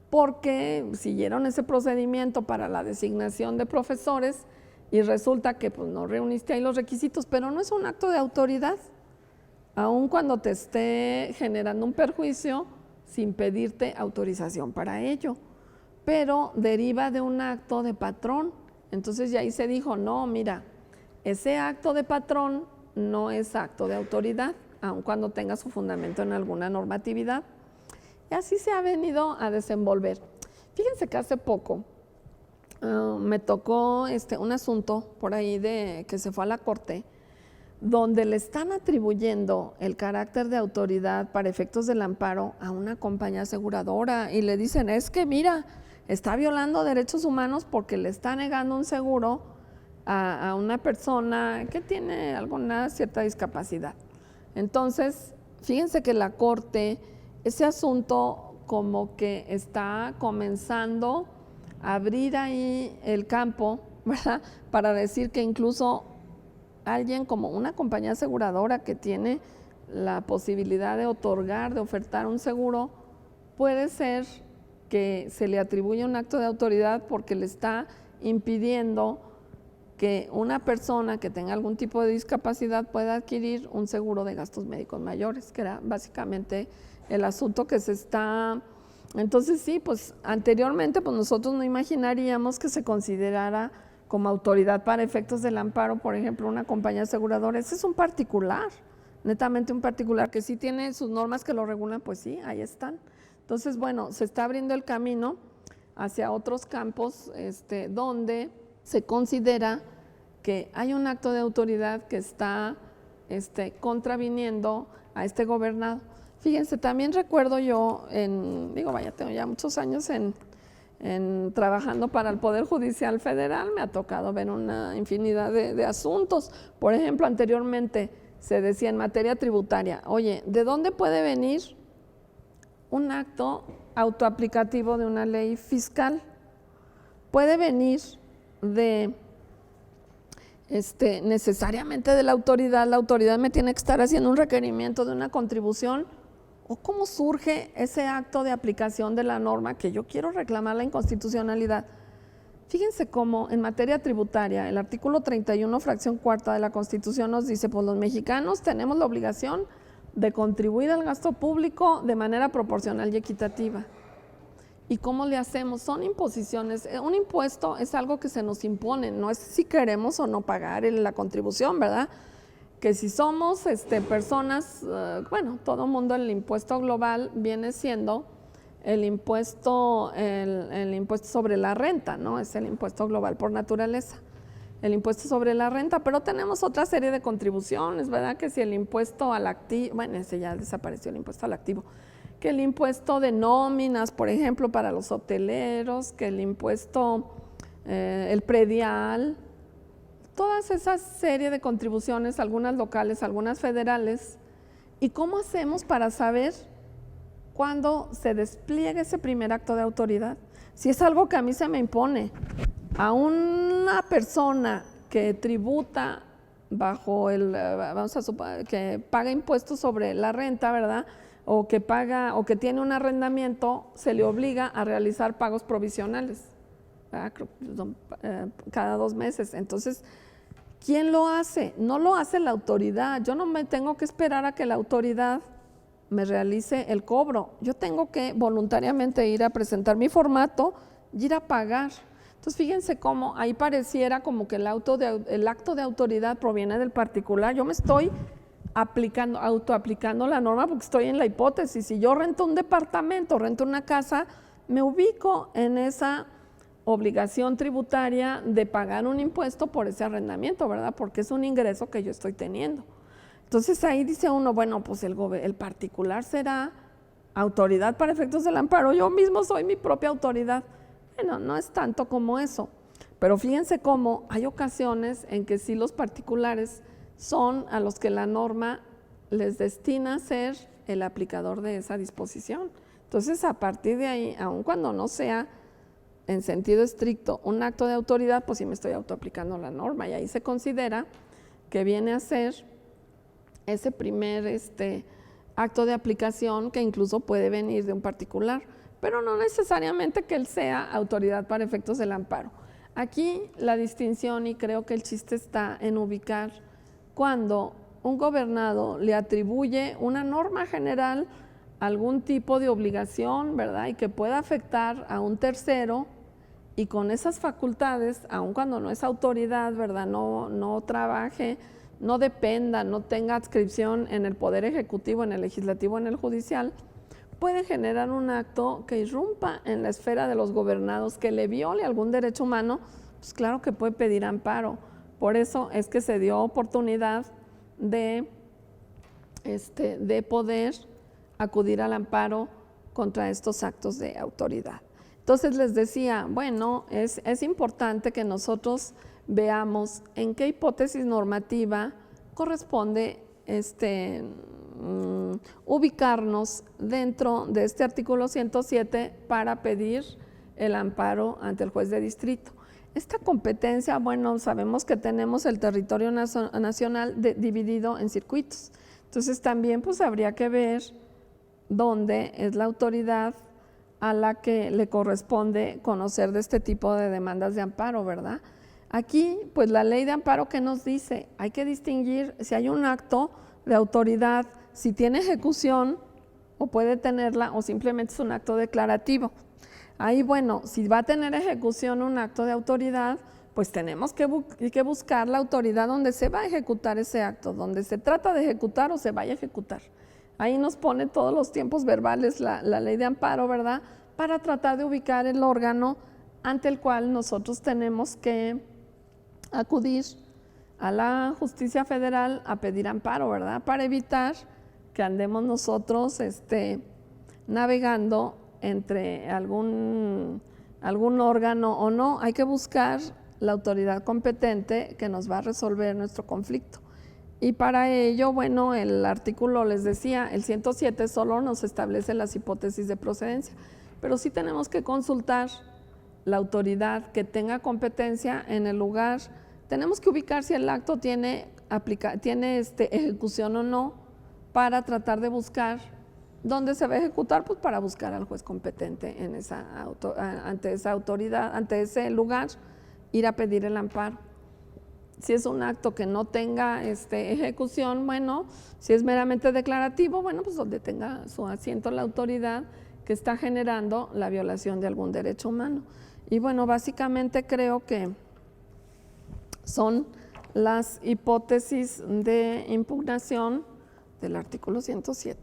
porque siguieron ese procedimiento para la designación de profesores y resulta que pues no reuniste ahí los requisitos, pero no es un acto de autoridad, aun cuando te esté generando un perjuicio sin pedirte autorización para ello, pero deriva de un acto de patrón. Entonces ya ahí se dijo, no, mira, ese acto de patrón no es acto de autoridad, aun cuando tenga su fundamento en alguna normatividad. Y así se ha venido a desenvolver. Fíjense que hace poco me tocó un asunto por ahí que se fue a la corte, donde le están atribuyendo el carácter de autoridad para efectos del amparo a una compañía aseguradora y le dicen, es que mira, está violando derechos humanos porque le está negando un seguro a una persona que tiene alguna cierta discapacidad. Entonces, fíjense que la corte, ese asunto como que está comenzando a abrir ahí el campo, ¿verdad?, para decir que incluso alguien como una compañía aseguradora que tiene la posibilidad de otorgar, de ofertar un seguro, puede ser que se le atribuya un acto de autoridad porque le está impidiendo que una persona que tenga algún tipo de discapacidad pueda adquirir un seguro de gastos médicos mayores, que era básicamente el asunto que se está. Entonces sí, pues anteriormente pues nosotros no imaginaríamos que se considerara como autoridad para efectos del amparo, por ejemplo, una compañía aseguradora. Ese es un particular, netamente un particular, que sí tiene sus normas que lo regulan, pues sí, ahí están. Entonces, bueno, se está abriendo el camino hacia otros campos donde se considera que hay un acto de autoridad que está contraviniendo a este gobernado. Fíjense, también recuerdo yo, tengo ya muchos años trabajando para el Poder Judicial Federal, me ha tocado ver una infinidad de asuntos. Por ejemplo, anteriormente se decía en materia tributaria, oye, ¿de dónde puede venir un acto autoaplicativo de una ley fiscal? Puede venir necesariamente de la autoridad me tiene que estar haciendo un requerimiento de una contribución, o cómo surge ese acto de aplicación de la norma que yo quiero reclamar la inconstitucionalidad. Fíjense cómo en materia tributaria el artículo 31, fracción cuarta de la Constitución nos dice, pues los mexicanos tenemos la obligación de contribuir al gasto público de manera proporcional y equitativa. ¿Y cómo le hacemos? Son imposiciones. Un impuesto es algo que se nos impone, no es si queremos o no pagar la contribución, ¿verdad? Que si somos personas, bueno, todo el mundo, el impuesto global viene siendo el impuesto sobre la renta, ¿no? Es el impuesto global por naturaleza, el impuesto sobre la renta, pero tenemos otra serie de contribuciones, ¿verdad? Que si el impuesto al activo, bueno, ese ya desapareció, el impuesto al activo, que el impuesto de nóminas, por ejemplo, para los hoteleros, que el impuesto, el predial, todas esas serie de contribuciones, algunas locales, algunas federales. ¿Y cómo hacemos para saber cuándo se despliegue ese primer acto de autoridad? Si es algo que a mí se me impone, a una persona que tributa bajo vamos a suponer, que paga impuestos sobre la renta, ¿verdad?, o que paga o que tiene un arrendamiento, se le obliga a realizar pagos provisionales, ¿verdad? Cada 2 meses. Entonces, ¿quién lo hace? No lo hace la autoridad. Yo no me tengo que esperar a que la autoridad me realice el cobro. Yo tengo que voluntariamente ir a presentar mi formato y ir a pagar. Entonces, fíjense cómo ahí pareciera como que el acto de autoridad proviene del particular. Yo me estoy autoaplicando la norma porque estoy en la hipótesis. Si yo rento un departamento, rento una casa, me ubico en esa obligación tributaria de pagar un impuesto por ese arrendamiento, ¿verdad? Porque es un ingreso que yo estoy teniendo. Entonces ahí dice uno, bueno, pues el particular será autoridad para efectos del amparo. Yo mismo soy mi propia autoridad. Bueno, no es tanto como eso. Pero fíjense cómo hay ocasiones en que sí los particulares son a los que la norma les destina a ser el aplicador de esa disposición. Entonces, a partir de ahí, aun cuando no sea en sentido estricto un acto de autoridad, pues sí me estoy autoaplicando la norma, y ahí se considera que viene a ser ese primer acto de aplicación, que incluso puede venir de un particular, pero no necesariamente que él sea autoridad para efectos del amparo. Aquí la distinción, y creo que el chiste está en ubicar cuando un gobernado le atribuye una norma general algún tipo de obligación, ¿verdad?, y que pueda afectar a un tercero, y con esas facultades, aun cuando no es autoridad, ¿verdad?, no trabaje, no dependa, no tenga adscripción en el Poder Ejecutivo, en el Legislativo, en el Judicial, puede generar un acto que irrumpa en la esfera de los gobernados, que le viole algún derecho humano, pues claro que puede pedir amparo. Por eso es que se dio oportunidad de poder acudir al amparo contra estos actos de autoridad. Entonces les decía, bueno, es importante que nosotros veamos en qué hipótesis normativa corresponde ubicarnos dentro de este artículo 107 para pedir el amparo ante el juez de distrito. Esta competencia, bueno, sabemos que tenemos el territorio nacional dividido en circuitos. Entonces también pues habría que ver dónde es la autoridad a la que le corresponde conocer de este tipo de demandas de amparo, ¿verdad? Aquí, pues la ley de amparo, ¿qué nos dice? Hay que distinguir si hay un acto de autoridad, si tiene ejecución o puede tenerla, o simplemente es un acto declarativo. Ahí, bueno, si va a tener ejecución un acto de autoridad, pues tenemos que buscar la autoridad donde se va a ejecutar ese acto, donde se trata de ejecutar o se vaya a ejecutar. Ahí nos pone todos los tiempos verbales la ley de amparo, ¿verdad?, para tratar de ubicar el órgano ante el cual nosotros tenemos que acudir a la justicia federal a pedir amparo, ¿verdad?, para evitar que andemos nosotros navegando entre algún órgano o no. Hay que buscar la autoridad competente que nos va a resolver nuestro conflicto. Y para ello, bueno, el artículo, les decía, el 107 solo nos establece las hipótesis de procedencia, pero sí tenemos que consultar la autoridad que tenga competencia en el lugar. Tenemos que ubicar si el acto tiene ejecución o no, para tratar de buscar dónde se va a ejecutar, pues para buscar al juez competente en ante esa autoridad, ante ese lugar, ir a pedir el amparo. Si es un acto que no tenga ejecución, bueno, si es meramente declarativo, bueno, pues donde tenga su asiento la autoridad que está generando la violación de algún derecho humano. Y bueno, básicamente creo que son las hipótesis de impugnación del artículo 107.